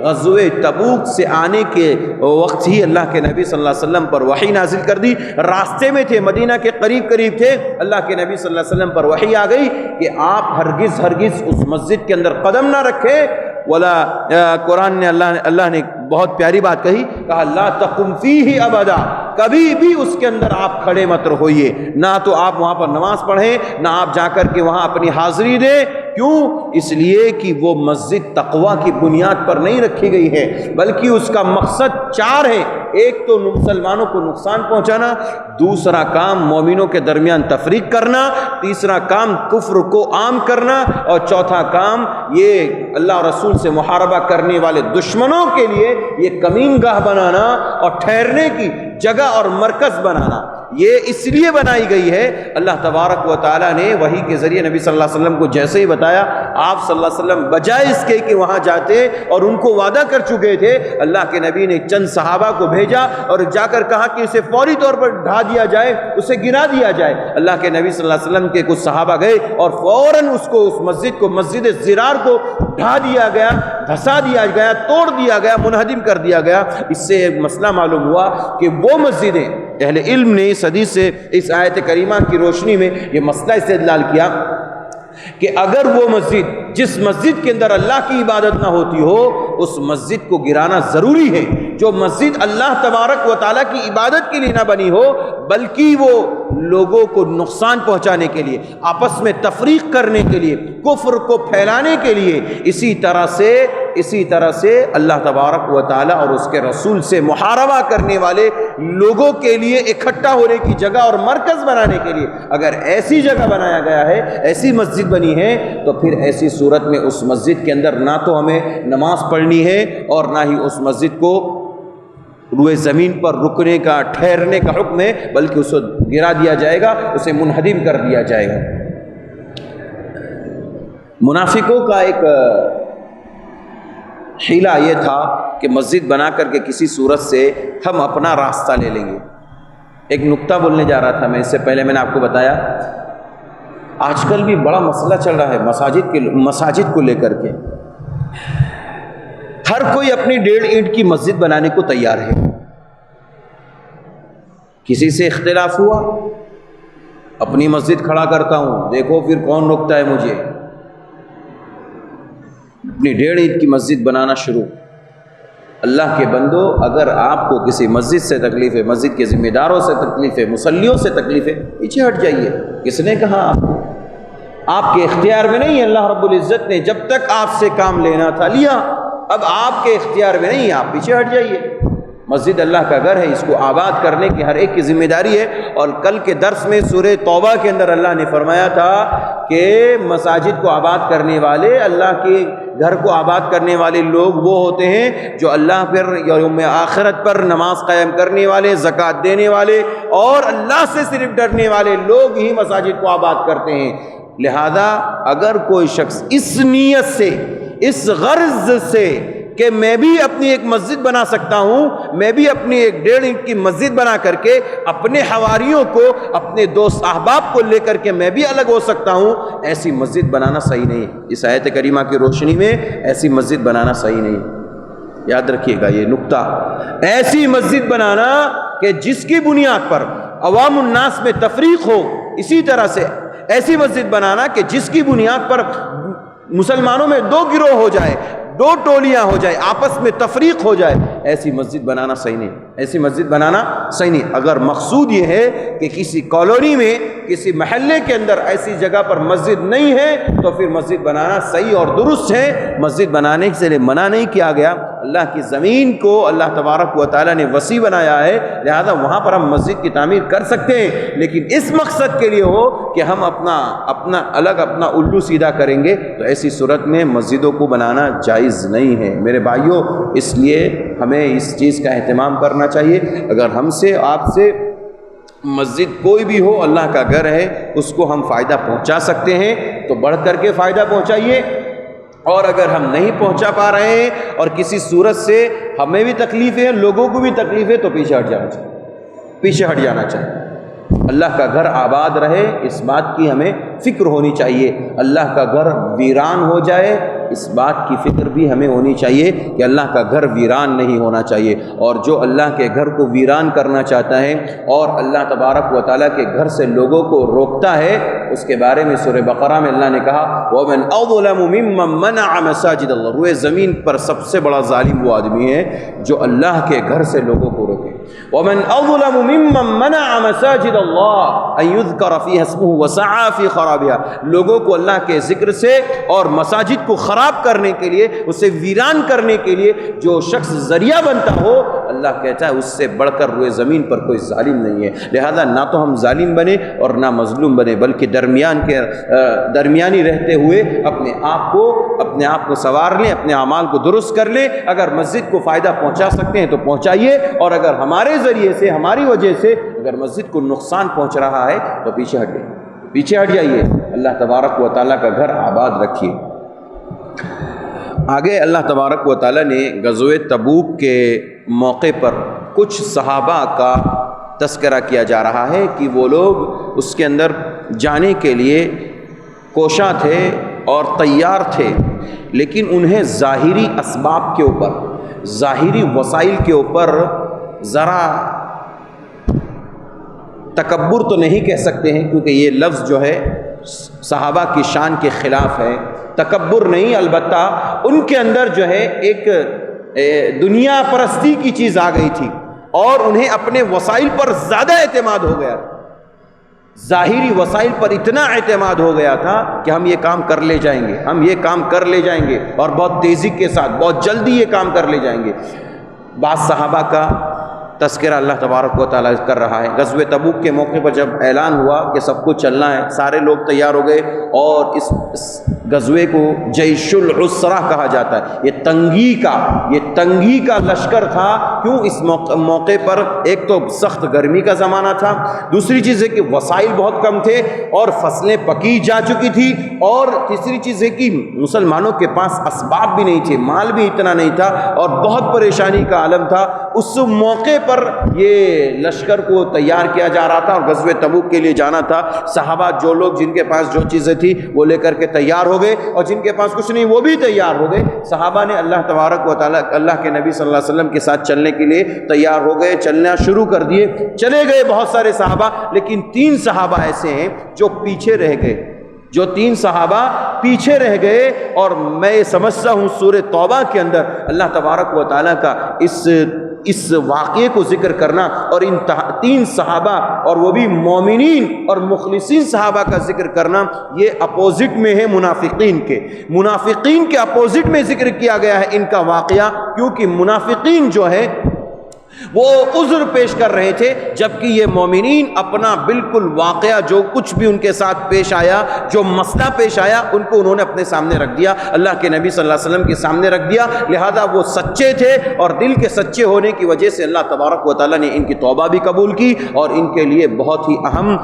غزوہ تبوک سے آنے کے وقت ہی اللہ کے نبی صلی اللہ علیہ وسلم پر وحی نازل کر دی، راستے میں تھے، مدینہ کے قریب قریب تھے، اللہ کے نبی صلی اللہ علیہ وسلم پر وحی آ گئی کہ آپ ہرگز ہرگز اس مسجد کے اندر قدم نہ رکھیں، ولا قرآن نے اللہ نے بہت پیاری بات کہی، کہا لا تقم فیہ ابدا، کبھی بھی اس کے اندر آپ کھڑے مت رہیے، نہ تو آپ وہاں پر نماز پڑھیں، نہ آپ جا کر کے وہاں اپنی حاضری دیں۔ کیوں؟ اس لیے کہ وہ مسجد تقویٰ کی بنیاد پر نہیں رکھی گئی ہے، بلکہ اس کا مقصد چار ہے۔ ایک تو مسلمانوں کو نقصان پہنچانا، دوسرا کام مومنوں کے درمیان تفریق کرنا، تیسرا کام کفر کو عام کرنا، اور چوتھا کام یہ اللہ رسول سے محاربہ کرنے والے دشمنوں کے لیے یہ کمین گاہ بنانا اور ٹھہرنے کی جگہ اور مرکز بنانا۔ یہ اس لیے بنائی گئی ہے، اللہ تبارک و تعالیٰ نے وحی کے ذریعے نبی صلی اللہ علیہ وسلم کو جیسے ہی بتایا، آپ صلی اللہ علیہ وسلم بجائے اس کے کہ وہاں جاتے اور ان کو وعدہ کر چکے تھے، اللہ کے نبی نے چند صحابہ کو بھیجا اور جا کر کہا کہ اسے فوری طور پر ڈھا دیا جائے، اسے گرا دیا جائے۔ اللہ کے نبی صلی اللہ علیہ وسلم کے کچھ صحابہ گئے اور فوراً اس مسجد کو، مسجد زرار کو ڈھا دیا گیا، دھسا دیا گیا، توڑ دیا گیا، منہدم کر دیا گیا۔ اس سے ایک مسئلہ معلوم ہوا کہ وہ مسجدیں، اہل علم نے اس حدیث سے، اس آیت کریمہ کی روشنی میں یہ مسئلہ استدلال کیا کہ اگر وہ مسجد، جس مسجد کے اندر اللہ کی عبادت نہ ہوتی ہو، اس مسجد کو گرانا ضروری ہے۔ جو مسجد اللہ تبارک و تعالیٰ کی عبادت کے لیے نہ بنی ہو، بلکہ وہ لوگوں کو نقصان پہنچانے کے لیے، آپس میں تفریق کرنے کے لیے، کفر کو پھیلانے کے لیے، اسی طرح سے اللہ تبارک و تعالیٰ اور اس کے رسول سے محاربہ کرنے والے لوگوں کے لیے اکٹھا ہونے کی جگہ اور مرکز بنانے کے لیے اگر ایسی جگہ بنایا گیا ہے، ایسی مسجد بنی ہے، تو پھر ایسی صورت میں اس مسجد کے اندر نہ تو ہمیں نماز پڑھنی ہے اور نہ ہی اس مسجد کو روئے زمین پر رکنے کا، ٹھہرنے کا حکم ہے، بلکہ اسے گرا دیا جائے گا، اسے منہدم کر دیا جائے گا۔ منافقوں کا ایک حیلہ یہ تھا کہ مسجد بنا کر کے کسی صورت سے ہم اپنا راستہ لے لیں گے۔ ایک نکتہ بولنے جا رہا تھا میں، اس سے پہلے میں نے آپ کو بتایا، آج کل بھی بڑا مسئلہ چل رہا ہے مساجد کو لے کر کے۔ ہر کوئی اپنی 1.5 اینٹ کی مسجد بنانے کو تیار ہے۔ کسی سے اختلاف ہوا، اپنی مسجد کھڑا کرتا ہوں، دیکھو پھر کون روکتا ہے مجھے، اپنی 1.5 اینٹ کی مسجد بنانا شروع۔ اللہ کے بندو، اگر آپ کو کسی مسجد سے تکلیف ہے، مسجد کے ذمہ داروں سے تکلیف ہے، مصلیوں سے تکلیف ہے، پیچھے ہٹ جائیے۔ کس نے کہا آپ کو؟ آپ کے اختیار میں نہیں۔ اللہ رب العزت نے جب تک آپ سے کام لینا تھا لیا، اب آپ کے اختیار میں نہیں، آپ پیچھے ہٹ جائیے۔ مسجد اللہ کا گھر ہے، اس کو آباد کرنے کی ہر ایک کی ذمہ داری ہے۔ اور کل کے درس میں سورہ توبہ کے اندر اللہ نے فرمایا تھا کہ مساجد کو آباد کرنے والے، اللہ کے گھر کو آباد کرنے والے لوگ وہ ہوتے ہیں جو اللہ پر، یوم آخرت پر نماز قائم کرنے والے، زکوٰۃ دینے والے اور اللہ سے صرف ڈرنے والے لوگ ہی مساجد کو آباد کرتے ہیں۔ لہذا اگر کوئی شخص اس نیت سے، اس غرض سے کہ میں بھی اپنی ایک مسجد بنا سکتا ہوں، میں بھی اپنی ایک 1.5 اینٹ کی مسجد بنا کر کے اپنے حواریوں کو، اپنے دوست احباب کو لے کر کے میں بھی الگ ہو سکتا ہوں، ایسی مسجد بنانا صحیح نہیں ہے۔ اس آیت کریمہ کی روشنی میں ایسی مسجد بنانا صحیح نہیں ہے۔ یاد رکھیے گا یہ نقطہ، ایسی مسجد بنانا کہ جس کی بنیاد پر عوام الناس میں تفریق ہو، اسی طرح سے ایسی مسجد بنانا کہ جس کی بنیاد پر مسلمانوں میں دو گروہ ہو جائے، دو ٹولیاں ہو جائے، آپس میں تفریق ہو جائے، ایسی مسجد بنانا صحیح نہیں، ایسی مسجد بنانا صحیح نہیں۔ اگر مقصود یہ ہے کہ کسی کالونی میں، کسی محلے کے اندر ایسی جگہ پر مسجد نہیں ہے تو پھر مسجد بنانا صحیح اور درست ہے۔ مسجد بنانے سے منع نہیں کیا گیا، اللہ کی زمین کو اللہ تبارک و تعالیٰ نے وسیع بنایا ہے، لہذا وہاں پر ہم مسجد کی تعمیر کر سکتے ہیں، لیکن اس مقصد کے لیے ہو کہ ہم اپنا اپنا الو سیدھا کریں گے تو ایسی صورت میں مسجدوں کو بنانا جائز نہیں ہے۔ میرے بھائیوں، اس لیے ہمیں اس چیز کا اہتمام کرنا چاہیے۔ اگر ہم سے، آپ سے مسجد کوئی بھی ہو، اللہ کا گھر ہے، اس کو ہم فائدہ پہنچا سکتے ہیں تو بڑھ کر کے فائدہ پہنچائیے، اور اگر ہم نہیں پہنچا پا رہے ہیں اور کسی صورت سے ہمیں بھی تکلیف ہے، لوگوں کو بھی تکلیف ہے، تو پیچھے ہٹ جانا چاہیے، پیچھے ہٹ جانا چاہیے۔ اللہ کا گھر آباد رہے، اس بات کی ہمیں فکر ہونی چاہیے۔ اللہ کا گھر ویران ہو جائے، اس بات کی فکر بھی ہمیں ہونی چاہیے کہ اللہ کا گھر ویران نہیں ہونا چاہیے۔ اور جو اللہ کے گھر کو ویران کرنا چاہتا ہے اور اللہ تبارک و تعالیٰ کے گھر سے لوگوں کو روکتا ہے، اس کے بارے میں سورہ بقرہ میں اللہ نے کہا وَمَنْ أَظْلَمُ مِمَّنْ مَنَعَ مَسَاجِدَ اللَّهِ، روئے زمین پر سب سے بڑا ظالم وہ آدمی ہے جو اللہ کے گھر سے لوگوں کو روکے۔ وَمَنْ أَظْلَمُ مِمَّنْ مَنَعَ مَسَاجِدَ اللَّهِ أَنْ يُذْكَرَ فِيهَا اسْمُهُ وَسَعَى فِي خَرَابِهَا، لوگوں کو اللہ کے ذکر سے اور مساجد کو خراب کرنے کے لیے، اسے ویران کرنے کے لیے جو شخص ذریعہ بنتا ہو، اللہ کہتا ہے اس سے بڑھ کر روئے زمین پر کوئی ظالم نہیں ہے۔ لہذا نہ تو ہم ظالم بنے اور نہ مظلوم بنے، بلکہ درمیانی رہتے ہوئے اپنے آپ کو سنوار لیں، اپنے اعمال کو درست کر لیں۔ اگر مسجد کو فائدہ پہنچا سکتے ہیں تو پہنچائیے، اور اگر ہمارے ذریعے سے، ہماری وجہ سے اگر مسجد کو نقصان پہنچ رہا ہے تو پیچھے ہٹ جائیے۔ اللہ تبارک و تعالیٰ کا گھر آباد رکھیے۔ آگے اللہ تبارک و تعالیٰ نے غزوہ تبوک کے موقع پر کچھ صحابہ کا تذکرہ کیا جا رہا ہے کہ وہ لوگ اس کے اندر جانے کے لیے کوشاں تھے اور تیار تھے، لیکن انہیں ظاہری اسباب کے اوپر، ظاہری وسائل کے اوپر ذرا تکبر تو نہیں کہہ سکتے ہیں، کیونکہ یہ لفظ جو ہے صحابہ کی شان کے خلاف ہے۔ تکبر نہیں، البتہ ان کے اندر جو ہے ایک دنیا پرستی کی چیز آ گئی تھی اور انہیں اپنے وسائل پر زیادہ اعتماد ہو گیا تھا، ظاہری وسائل پر اتنا اعتماد ہو گیا تھا کہ ہم یہ کام کر لے جائیں گے، ہم یہ کام کر لے جائیں گے، اور بہت تیزی کے ساتھ، بہت جلدی یہ کام کر لے جائیں گے۔ بعض صحابہ کا تذکرہ اللہ تبارک و تعالیٰ کر رہا ہے۔ غزوہ تبوک کے موقع پر جب اعلان ہوا کہ سب کو چلنا ہے، سارے لوگ تیار ہو گئے، اور اس غزوے کو جیش العسرہ کہا جاتا ہے۔ یہ تنگی کا لشکر تھا۔ کیوں؟ اس موقع پر ایک تو سخت گرمی کا زمانہ تھا، دوسری چیز ہے کہ وسائل بہت کم تھے اور فصلیں پکی جا چکی تھی، اور تیسری چیز ہے کہ مسلمانوں کے پاس اسباب بھی نہیں تھے، مال بھی اتنا نہیں تھا، اور بہت پریشانی کا عالم تھا۔ اس موقع پر یہ لشکر کو تیار کیا جا رہا تھا اور غزوہ تبوک کے لیے جانا تھا۔ صحابہ جو لوگ جن کے پاس جو چیزیں تھی وہ لے کر کے تیار ہو گئے، اور جن کے پاس کچھ نہیں وہ بھی تیار ہو گئے۔ صحابہ نے اللہ تبارک و تعالیٰ، اللہ کے نبی صلی اللہ علیہ وسلم کے ساتھ چلنے کے لیے تیار ہو گئے، چلنا شروع کر دیے، چلے گئے بہت سارے صحابہ، لیکن 3 صحابہ ایسے ہیں جو پیچھے رہ گئے، جو 3 صحابہ پیچھے رہ گئے۔ اور میں یہ سمجھتا ہوں سورہ توبہ کے اندر اللہ تبارک و تعالیٰ کا اس واقعے کو ذکر کرنا اور ان 3 صحابہ اور وہ بھی مومنین اور مخلصین صحابہ کا ذکر کرنا، یہ اپوزٹ میں ہے منافقین کے اپوزٹ میں ذکر کیا گیا ہے ان کا واقعہ، کیونکہ منافقین جو ہے وہ عذر پیش کر رہے تھے، جبکہ یہ مومنین اپنا بالکل واقعہ جو کچھ بھی ان کے ساتھ پیش آیا، جو مسئلہ پیش آیا، ان کو انہوں نے اپنے سامنے رکھ دیا، اللہ کے نبی صلی اللہ علیہ وسلم کے سامنے رکھ دیا۔ لہذا وہ سچے تھے، اور دل کے سچے ہونے کی وجہ سے اللہ تبارک و تعالیٰ نے ان کی توبہ بھی قبول کی، اور ان کے لیے بہت ہی اہم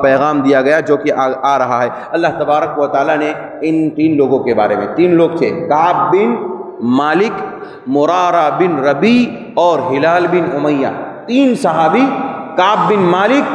پیغام دیا گیا جو کہ آ رہا ہے۔ اللہ تبارک و تعالیٰ نے ان 3 لوگوں کے بارے میں، 3 لوگ تھے، کعب بن مالک، مرارہ بن ربی اور ہلال بن امیہ۔ 3 صحابی، کعب بن مالک،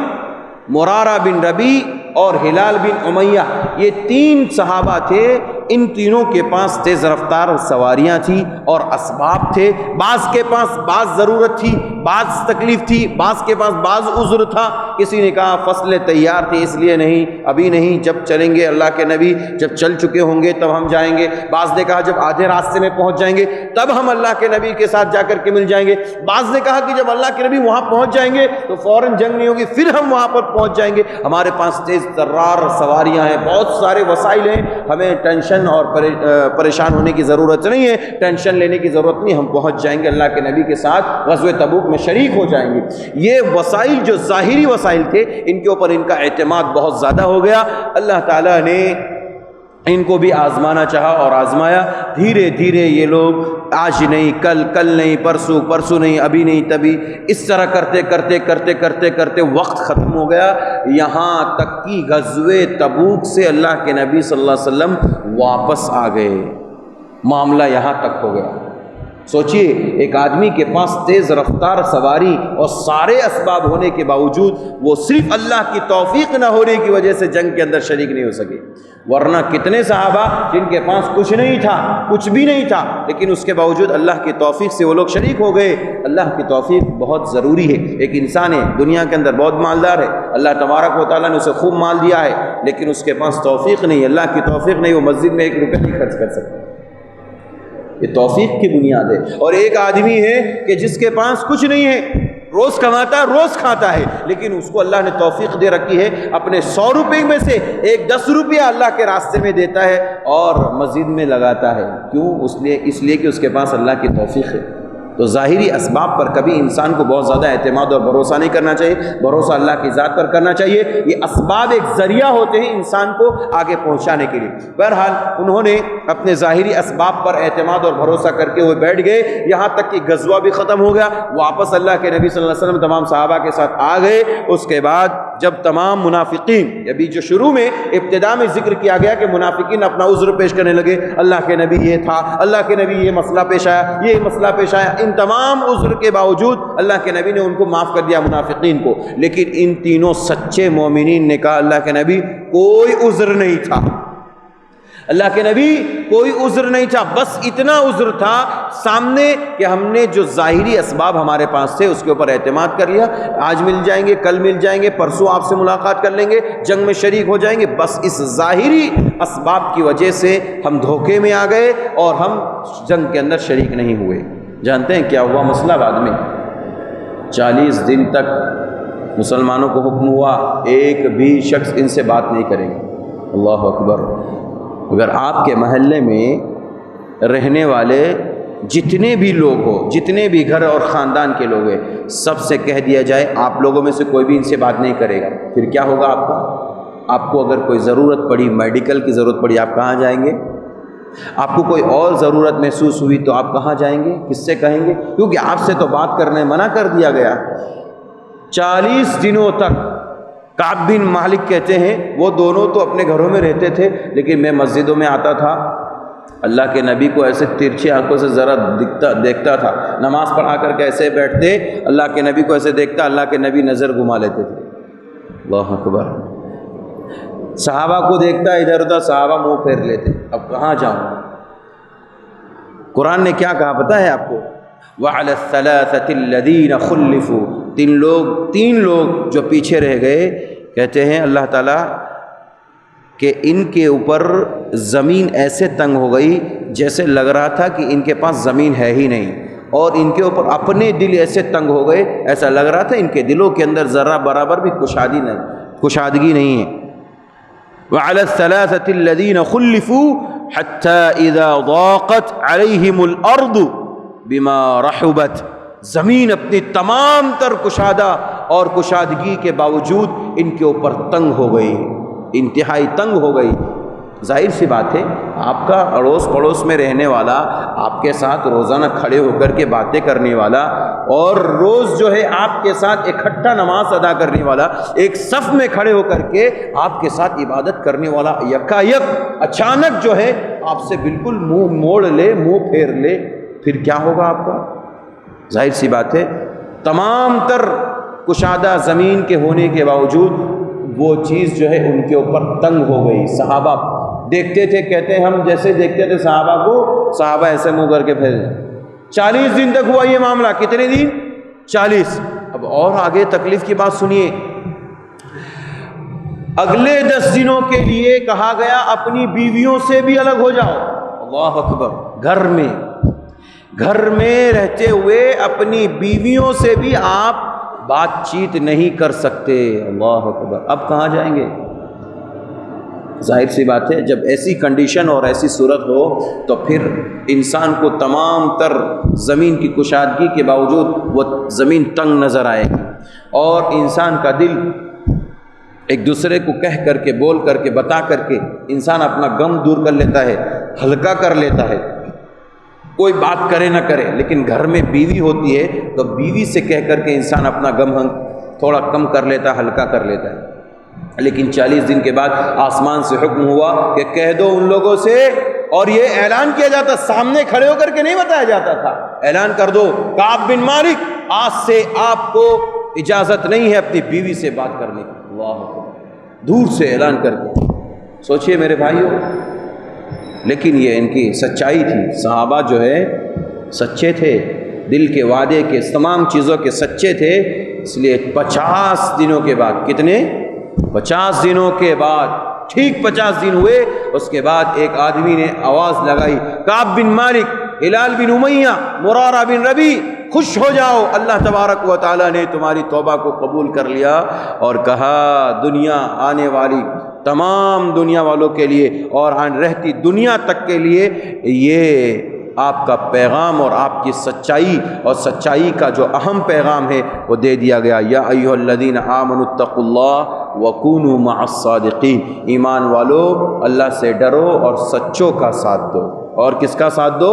مرارہ بن ربی اور ہلال بن امیہ، یہ 3 صحابہ تھے ان تینوں کے پاس تیز رفتار سواریاں تھیں اور اسباب تھے. بعض کے پاس بعض ضرورت تھی، بعض تکلیف تھی، بعض کے پاس بعض عذر تھا. کسی نے کہا فصلیں تیار تھی اس لیے نہیں، ابھی نہیں، جب چلیں گے اللہ کے نبی جب چل چکے ہوں گے تب ہم جائیں گے. بعض نے کہا جب آدھے راستے میں پہنچ جائیں گے تب ہم اللہ کے نبی کے ساتھ جا کر کے مل جائیں گے. بعض نے کہا کہ جب اللہ کے نبی وہاں پہنچ جائیں گے تو فوراً جنگ نہیں ہوگی، پھر ہم وہاں پر پہنچ جائیں گے. ہمارے پاس تیز ترار سواریاں ہیں، بہت سارے وسائل ہیں، ہمیں ٹینشن اور پریشان ہونے کی ضرورت نہیں ہے، ٹینشن لینے کی ضرورت نہیں، ہم پہنچ جائیں گے اللہ کے نبی کے ساتھ غزوہ تبوک میں شریک ہو جائیں گے. یہ وسائل جو ظاہری وسائل تھے ان کے اوپر ان کا اعتماد بہت زیادہ ہو گیا. اللہ تعالیٰ نے ان کو بھی آزمانا چاہا اور آزمایا. دھیرے دھیرے یہ لوگ آج نہیں کل، کل نہیں پرسوں، پرسوں نہیں ابھی نہیں تبھی، اس طرح کرتے کرتے کرتے کرتے کرتے وقت ختم ہو گیا. یہاں تک کہ غزوہ تبوک سے اللہ کے نبی صلی اللہ علیہ وسلم واپس آ گئے. معاملہ یہاں تک ہو گیا. سوچئے ایک آدمی کے پاس تیز رفتار سواری اور سارے اسباب ہونے کے باوجود وہ صرف اللہ کی توفیق نہ ہونے کی وجہ سے جنگ کے اندر شریک نہیں ہو سکے. ورنہ کتنے صحابہ جن کے پاس کچھ نہیں تھا، کچھ بھی نہیں تھا، لیکن اس کے باوجود اللہ کی توفیق سے وہ لوگ شریک ہو گئے. اللہ کی توفیق بہت ضروری ہے. ایک انسان ہے دنیا کے اندر بہت مالدار ہے، اللہ تبارک و تعالیٰ نے اسے خوب مال دیا ہے، لیکن اس کے پاس توفیق نہیں، اللہ کی توفیق نہیں، وہ مسجد میں 1 روپے نہیں خرچ کر سکتا. یہ توفیق کی بنیاد ہے. اور ایک آدمی ہے کہ جس کے پاس کچھ نہیں ہے، روز کماتا ہے، روز کھاتا ہے، لیکن اس کو اللہ نے توفیق دے رکھی ہے، اپنے 100 روپے میں سے 10 روپیہ اللہ کے راستے میں دیتا ہے اور مسجد میں لگاتا ہے. کیوں؟ اس لیے کہ اس کے پاس اللہ کی توفیق ہے. تو ظاہری اسباب پر کبھی انسان کو بہت زیادہ اعتماد اور بھروسہ نہیں کرنا چاہیے، بھروسہ اللہ کی ذات پر کرنا چاہیے. یہ اسباب ایک ذریعہ ہوتے ہیں انسان کو آگے پہنچانے کے لیے. بہرحال انہوں نے اپنے ظاہری اسباب پر اعتماد اور بھروسہ کر کے وہ بیٹھ گئے. یہاں تک کہ غزوہ بھی ختم ہو گیا. واپس اللہ کے نبی صلی اللہ علیہ وسلم تمام صحابہ کے ساتھ آ گئے. اس کے بعد جب تمام منافقین، ابھی جو شروع میں ابتدا میں ذکر کیا گیا کہ منافقین اپنا عذر پیش کرنے لگے، اللہ کے نبی یہ تھا، اللہ کے نبی یہ مسئلہ پیش آیا، یہ مسئلہ پیش آیا، ان تمام عذر کے باوجود اللہ کے نبی نے ان کو معاف کر دیا منافقین کو. لیکن ان تینوں سچے مومنین نے کہا اللہ کے نبی کوئی عذر نہیں تھا، اللہ کے نبی کوئی عذر نہیں تھا، بس اتنا عذر تھا سامنے کہ ہم نے جو ظاہری اسباب ہمارے پاس تھے اس کے اوپر اعتماد کر لیا. آج مل جائیں گے، کل مل جائیں گے، پرسوں آپ سے ملاقات کر لیں گے، جنگ میں شریک ہو جائیں گے. بس اس ظاہری اسباب کی وجہ سے ہم دھوکے میں آ گئے اور ہم جنگ کے اندر شریک نہیں ہوئے. جانتے ہیں کیا ہوا مسئلہ بعد میں؟ 40 دن تک مسلمانوں کو حکم ہوا ایک بھی شخص ان سے بات نہیں کریں گے. اللہ اکبر. اگر آپ کے محلے میں رہنے والے جتنے بھی لوگ ہو، جتنے بھی گھر اور خاندان کے لوگ ہیں، سب سے کہہ دیا جائے آپ لوگوں میں سے کوئی بھی ان سے بات نہیں کرے گا، پھر کیا ہوگا آپ کا؟ آپ کو اگر کوئی ضرورت پڑی، میڈیکل کی ضرورت پڑی، آپ کہاں جائیں گے؟ آپ کو کوئی اور ضرورت محسوس ہوئی تو آپ کہاں جائیں گے؟ کس سے کہیں گے؟ کیونکہ آپ سے تو بات کرنے منع کر دیا گیا. 40 دنوں تک کعب بن مالک کہتے ہیں وہ دونوں تو اپنے گھروں میں رہتے تھے، لیکن میں مسجدوں میں آتا تھا، اللہ کے نبی کو ایسے ترچھی آنکھوں سے ذرا دیکھتا تھا. نماز پڑھا کر کے ایسے بیٹھتے، اللہ کے نبی کو ایسے دیکھتا، اللہ کے نبی نظر گھما لیتے تھے. اللہ اکبر. صحابہ کو دیکھتا ادھر ادھر، صحابہ منہ پھیر لیتے. اب کہاں جاؤں؟ قرآن نے کیا کہا پتہ ہے آپ کو؟ وَعَلَى الثَّلَاثَةِ الَّذِينَ خُلِّفُوا. تین لوگ جو پیچھے رہ گئے، کہتے ہیں اللہ تعالیٰ کہ ان کے اوپر زمین ایسے تنگ ہو گئی جیسے لگ رہا تھا کہ ان کے پاس زمین ہے ہی نہیں، اور ان کے اوپر اپنے دل ایسے تنگ ہو گئے، ایسا لگ رہا تھا ان کے دلوں کے اندر ذرہ برابر بھی کشادگی نہیں ہے. وَعَلَى الثَّلَاثَةِ الَّذِينَ خُلِّفُوا حَتَّى إِذَا ضَاقَتْ عَلَيْهِمُ الْأَرْضُ بِمَا رَحُبَتْ. زمین اپنی تمام تر کشادہ اور کشادگی کے باوجود ان کے اوپر تنگ ہو گئی، انتہائی تنگ ہو گئی. ظاہر سی بات ہے، آپ کا اڑوس پڑوس میں رہنے والا، آپ کے ساتھ روزانہ کھڑے ہو کر کے باتیں کرنے والا، اور روز جو ہے آپ کے ساتھ اکٹھا نماز ادا کرنے والا، ایک صف میں کھڑے ہو کر کے آپ کے ساتھ عبادت کرنے والا، یکایک اچانک جو ہے آپ سے بالکل منہ موڑ لے، منہ پھیر لے، پھر کیا ہوگا آپ کا؟ ظاہر سی بات ہے، تمام تر کشادہ زمین کے ہونے کے باوجود وہ چیز جو ہے ان کے اوپر تنگ ہو گئی. صحابہ دیکھتے تھے، کہتے ہیں ہم جیسے دیکھتے تھے صحابہ کو، صحابہ ایسے منہ کر کے پھیل جائیں۔ 40 دن تک ہوا یہ معاملہ۔ کتنے دن؟ 40۔ اب اور آگے تکلیف کی بات سنیے، اگلے 10 دنوں کے لیے کہا گیا اپنی بیویوں سے بھی الگ ہو جاؤ۔ اللہ اکبر۔ گھر میں رہتے ہوئے اپنی بیویوں سے بھی آپ بات چیت نہیں کر سکتے۔ اللہ اکبر۔ اب کہاں جائیں گے؟ ظاہر سی بات ہے جب ایسی کنڈیشن اور ایسی صورت ہو تو پھر انسان کو تمام تر زمین کی کشادگی کے باوجود وہ زمین تنگ نظر آئے گی، اور انسان کا دل ایک دوسرے کو کہہ کر کے، بول کر کے، بتا کر کے انسان اپنا غم دور کر لیتا ہے، ہلکا کر لیتا ہے، کوئی بات کرے نہ کرے۔ لیکن گھر میں بیوی ہوتی ہے تو بیوی سے کہہ کر کے انسان اپنا غم تھوڑا کم کر لیتا ہے، ہلکا کر لیتا ہے۔ لیکن 40 دن کے بعد آسمان سے حکم ہوا کہ کہہ دو ان لوگوں سے، اور یہ اعلان کیا جاتا، سامنے کھڑے ہو کر کے نہیں بتایا جاتا تھا، اعلان کر دو کعب بن مالک آج سے آپ کو اجازت نہیں ہے اپنی بیوی سے بات کرنے کی۔ اللہ اکبر، دور سے اعلان کر کے۔ سوچئے میرے بھائیوں، لیکن یہ ان کی سچائی تھی۔ صحابہ جو ہے سچے تھے، دل کے وعدے کے تمام چیزوں کے سچے تھے، اس لیے 50 دنوں کے بعد، کتنے؟ 50 دنوں کے بعد، ٹھیک 50 دن ہوئے، اس کے بعد ایک آدمی نے آواز لگائی، کعب بن مالک، ہلال بن امیہ، مرارہ بن ربیع، خوش ہو جاؤ، اللہ تبارک و تعالیٰ نے تمہاری توبہ کو قبول کر لیا، اور کہا دنیا آنے والی تمام دنیا والوں کے لیے اور رہتی دنیا تک کے لیے یہ آپ کا پیغام اور آپ کی سچائی، اور سچائی کا جو اہم پیغام ہے وہ دے دیا گیا۔ یا ایھا الذین آمنوا اتقوا اللہ وکونوا مع الصادقین، ایمان والو اللہ سے ڈرو اور سچوں کا ساتھ دو۔ اور کس کا ساتھ دو؟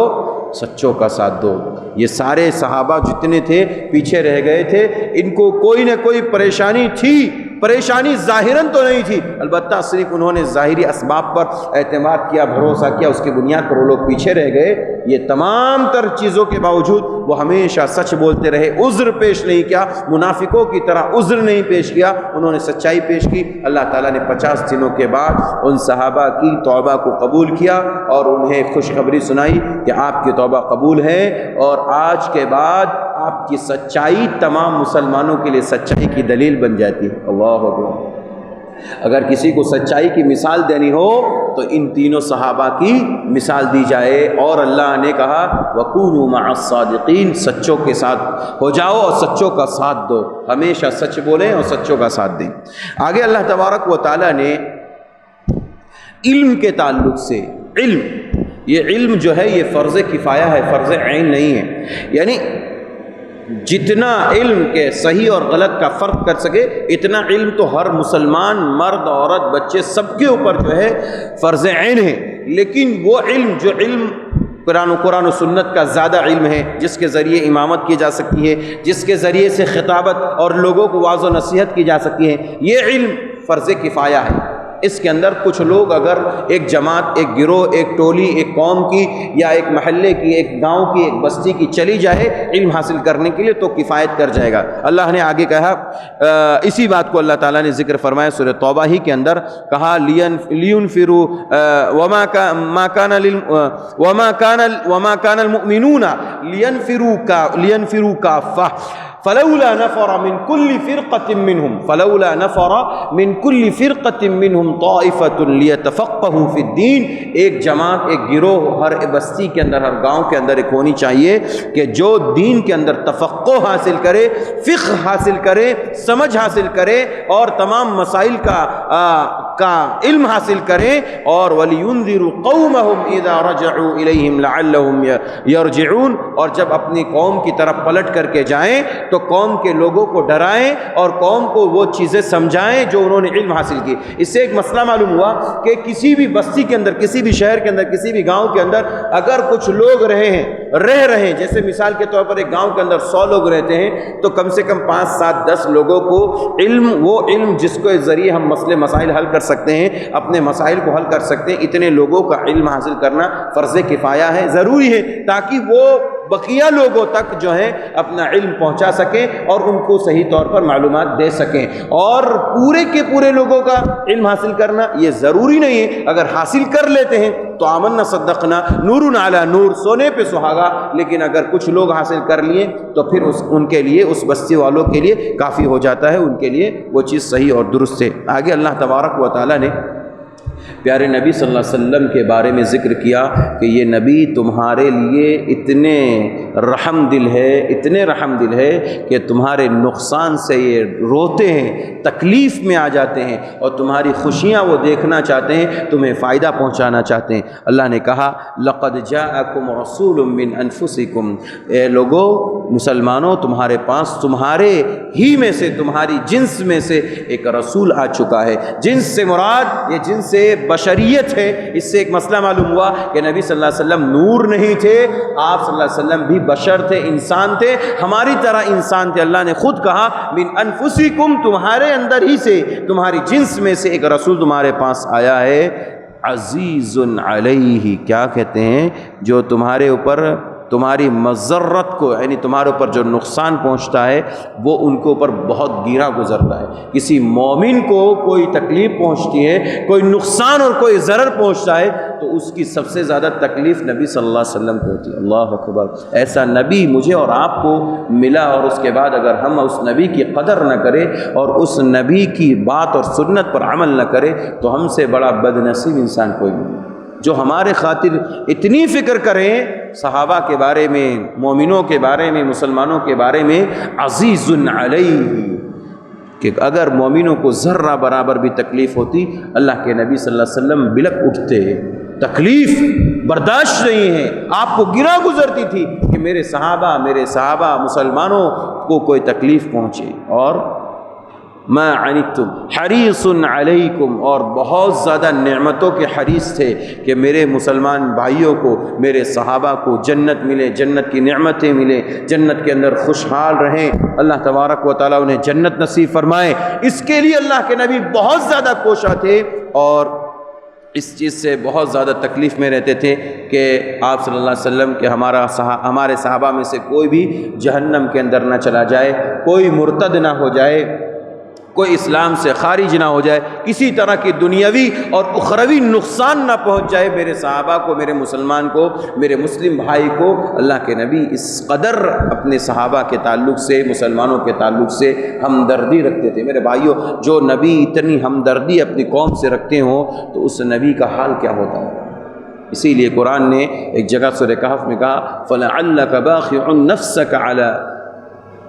سچوں کا ساتھ دو۔ یہ سارے صحابہ جتنے تھے پیچھے رہ گئے تھے، ان کو کوئی نہ کوئی پریشانی تھی، پریشانی ظاہراً تو نہیں تھی، البتہ صرف انہوں نے ظاہری اسباب پر اعتماد کیا، بھروسہ کیا، اس کی بنیاد پر وہ لوگ پیچھے رہ گئے۔ یہ تمام تر چیزوں کے باوجود وہ ہمیشہ سچ بولتے رہے، عذر پیش نہیں کیا، منافقوں کی طرح عذر نہیں پیش کیا، انہوں نے سچائی پیش کی۔ اللہ تعالیٰ نے 50 دنوں کے بعد ان صحابہ کی توبہ کو قبول کیا اور انہیں خوشخبری سنائی کہ آپ کی توبہ قبول ہے، اور آج کے بعد آپ کی سچائی تمام مسلمانوں کے لیے سچائی کی دلیل بن جاتی ہے۔ اللہ اکبر۔ اگر کسی کو سچائی کی مثال دینی ہو تو ان تینوں صحابہ کی مثال دی جائے، اور اللہ نے کہا وَكُونُوا مَعَ الصَّادِقِينَ، سچوں کے ساتھ ہو جاؤ اور سچوں کا ساتھ دو، ہمیشہ سچ بولیں اور سچوں کا ساتھ دیں۔ آگے اللہ تبارک و تعالیٰ نے علم کے تعلق سے، یہ علم جو ہے یہ فرض کفایہ ہے، فرض عین نہیں ہے، یعنی جتنا علم کے صحیح اور غلط کا فرق کر سکے اتنا علم تو ہر مسلمان، مرد، عورت، بچے سب کے اوپر جو ہے فرض عین ہے۔ لیکن وہ علم جو علم قرآن و سنت کا زیادہ علم ہے، جس کے ذریعے امامت کی جا سکتی ہے، جس کے ذریعے سے خطابت اور لوگوں کو واعظ و نصیحت کی جا سکتی ہے، یہ علم فرض کفایہ ہے۔ اس کے اندر کچھ لوگ اگر ایک جماعت، ایک گروہ، ایک ٹولی، ایک قوم کی یا ایک محلے کی، ایک گاؤں کی، ایک بستی کی چلی جائے علم حاصل کرنے کے لیے تو کفایت کر جائے گا۔ اللہ نے آگے کہا، اسی بات کو اللہ تعالیٰ نے ذکر فرمایا سورہ توبہ ہی کے اندر، کہا لِيُنْفِرُوا وَمَا كَانَ الْمُؤْمِنُونَ لِيَنْفِرُوا كَافَّةً فلولا نفر من كل فرقة منهم طائفة ليتفقهوا في الدين، ایک جماعت، ایک گروہ ہر بستی کے اندر، ہر گاؤں کے اندر ایک ہونی چاہیے کہ جو دین کے اندر تفقہ حاصل کرے، فقہ حاصل کرے، سمجھ حاصل کرے اور تمام مسائل کا علم حاصل کریں، اور وَلِيُنذِرُوا قَوْمَهُمْ إِذَا رَجَعُوا إِلَيْهِمْ لَعَلَّهُمْ يَرْجِعُونَ، اور جب اپنی قوم کی طرف پلٹ کر کے جائیں تو قوم کے لوگوں کو ڈرائیں اور قوم کو وہ چیزیں سمجھائیں جو انہوں نے علم حاصل کی۔ اس سے ایک مسئلہ معلوم ہوا کہ کسی بھی بستی کے اندر، کسی بھی شہر کے اندر، کسی بھی گاؤں کے اندر اگر کچھ لوگ رہ رہے ہیں، جیسے مثال کے طور پر ایک گاؤں کے اندر 100 لوگ رہتے ہیں، تو کم سے کم 5 7 10 لوگوں کو وہ علم جس کے ذریعے ہم مسئلے مسائل حل کر سکتے ہیں، اپنے مسائل کو حل کر سکتے ہیں، اتنے لوگوں کا علم حاصل کرنا فرض کفایہ ہے، ضروری ہے، تاکہ وہ بقیہ لوگوں تک جو ہے اپنا علم پہنچا سکیں اور ان کو صحیح طور پر معلومات دے سکیں. اور پورے کے پورے لوگوں کا علم حاصل کرنا یہ ضروری نہیں ہے. اگر حاصل کر لیتے ہیں تو آمنا صدقنا نور علی نور، سونے پہ سہاگا. لیکن اگر کچھ لوگ حاصل کر لیے تو پھر ان کے لیے، اس بستی والوں کے لیے کافی ہو جاتا ہے، ان کے لیے وہ چیز صحیح اور درست ہے. آگے اللہ تبارک و تعالیٰ نے پیارے نبی صلی اللہ علیہ وسلم کے بارے میں ذکر کیا کہ یہ نبی تمہارے لیے اتنے رحم دل ہے، اتنے رحم دل ہے کہ تمہارے نقصان سے یہ روتے ہیں، تکلیف میں آ جاتے ہیں، اور تمہاری خوشیاں وہ دیکھنا چاہتے ہیں، تمہیں فائدہ پہنچانا چاہتے ہیں. اللہ نے کہا لقد جاءکم رسول من انفسکم، اے لوگو مسلمانوں تمہارے پاس تمہارے ہی میں سے، تمہاری جنس میں سے ایک رسول آ چکا ہے. جنس سے مراد یہ جنس سے بشریت ہے. اس سے ایک مسئلہ معلوم ہوا کہ نبی صلی اللہ علیہ وسلم نور نہیں تھے، آپ صلی اللہ علیہ وسلم بھی بشر تھے، انسان تھے، ہماری طرح انسان تھے. اللہ نے خود کہا من انفسکم، تمہارے اندر ہی سے، تمہاری جنس میں سے ایک رسول تمہارے پاس آیا ہے. عزیز علیہ، کیا کہتے ہیں، جو تمہارے اوپر تمہاری مضرت کو، یعنی تمہارے اوپر جو نقصان پہنچتا ہے وہ ان کے اوپر بہت گیرا گزرتا ہے. کسی مومن کو کوئی تکلیف پہنچتی ہے، کوئی نقصان اور کوئی ضرر پہنچتا ہے تو اس کی سب سے زیادہ تکلیف نبی صلی اللہ علیہ وسلم کو ہوتی ہے. اللہ اکبر، ایسا نبی مجھے اور آپ کو ملا، اور اس کے بعد اگر ہم اس نبی کی قدر نہ کریں اور اس نبی کی بات اور سنت پر عمل نہ کریں تو ہم سے بڑا بد نصیب انسان کوئی نہیں. جو ہمارے خاطر اتنی فکر کریں صحابہ کے بارے میں، مومنوں کے بارے میں، مسلمانوں کے بارے میں، عزیز علیہ، کہ اگر مومنوں کو ذرہ برابر بھی تکلیف ہوتی اللہ کے نبی صلی اللہ علیہ وسلم بلک اٹھتے. تکلیف برداشت نہیں ہے، آپ کو گرا گزرتی تھی کہ میرے صحابہ مسلمانوں کو کوئی تکلیف پہنچے. اور ما عنتم حریص علیکم، اور بہت زیادہ نعمتوں کے حریص تھے کہ میرے مسلمان بھائیوں کو، میرے صحابہ کو جنت ملے، جنت کی نعمتیں ملے، جنت کے اندر خوشحال رہیں، اللہ تبارک و تعالیٰ انہیں جنت نصیب فرمائے. اس کے لیے اللہ کے نبی بہت زیادہ کوشاں تھے اور اس چیز سے بہت زیادہ تکلیف میں رہتے تھے کہ آپ صلی اللہ علیہ وسلم کہ ہمارے صحابہ میں سے کوئی بھی جہنم کے اندر نہ چلا جائے، کوئی مرتد نہ ہو جائے، کوئی اسلام سے خارج نہ ہو جائے، کسی طرح کی دنیاوی اور اخروی نقصان نہ پہنچ جائے میرے صحابہ کو، میرے مسلمان کو، میرے مسلم بھائی کو. اللہ کے نبی اس قدر اپنے صحابہ کے تعلق سے، مسلمانوں کے تعلق سے ہمدردی رکھتے تھے. میرے بھائیوں، جو نبی اتنی ہمدردی اپنی قوم سے رکھتے ہوں تو اس نبی کا حال کیا ہوتا ہے. اسی لیے قرآن نے ایک جگہ سورہ کہف میں کہا فَلَعَلَّكَ بَاخِعٌ نَفْسَكَ عَلَىٰ،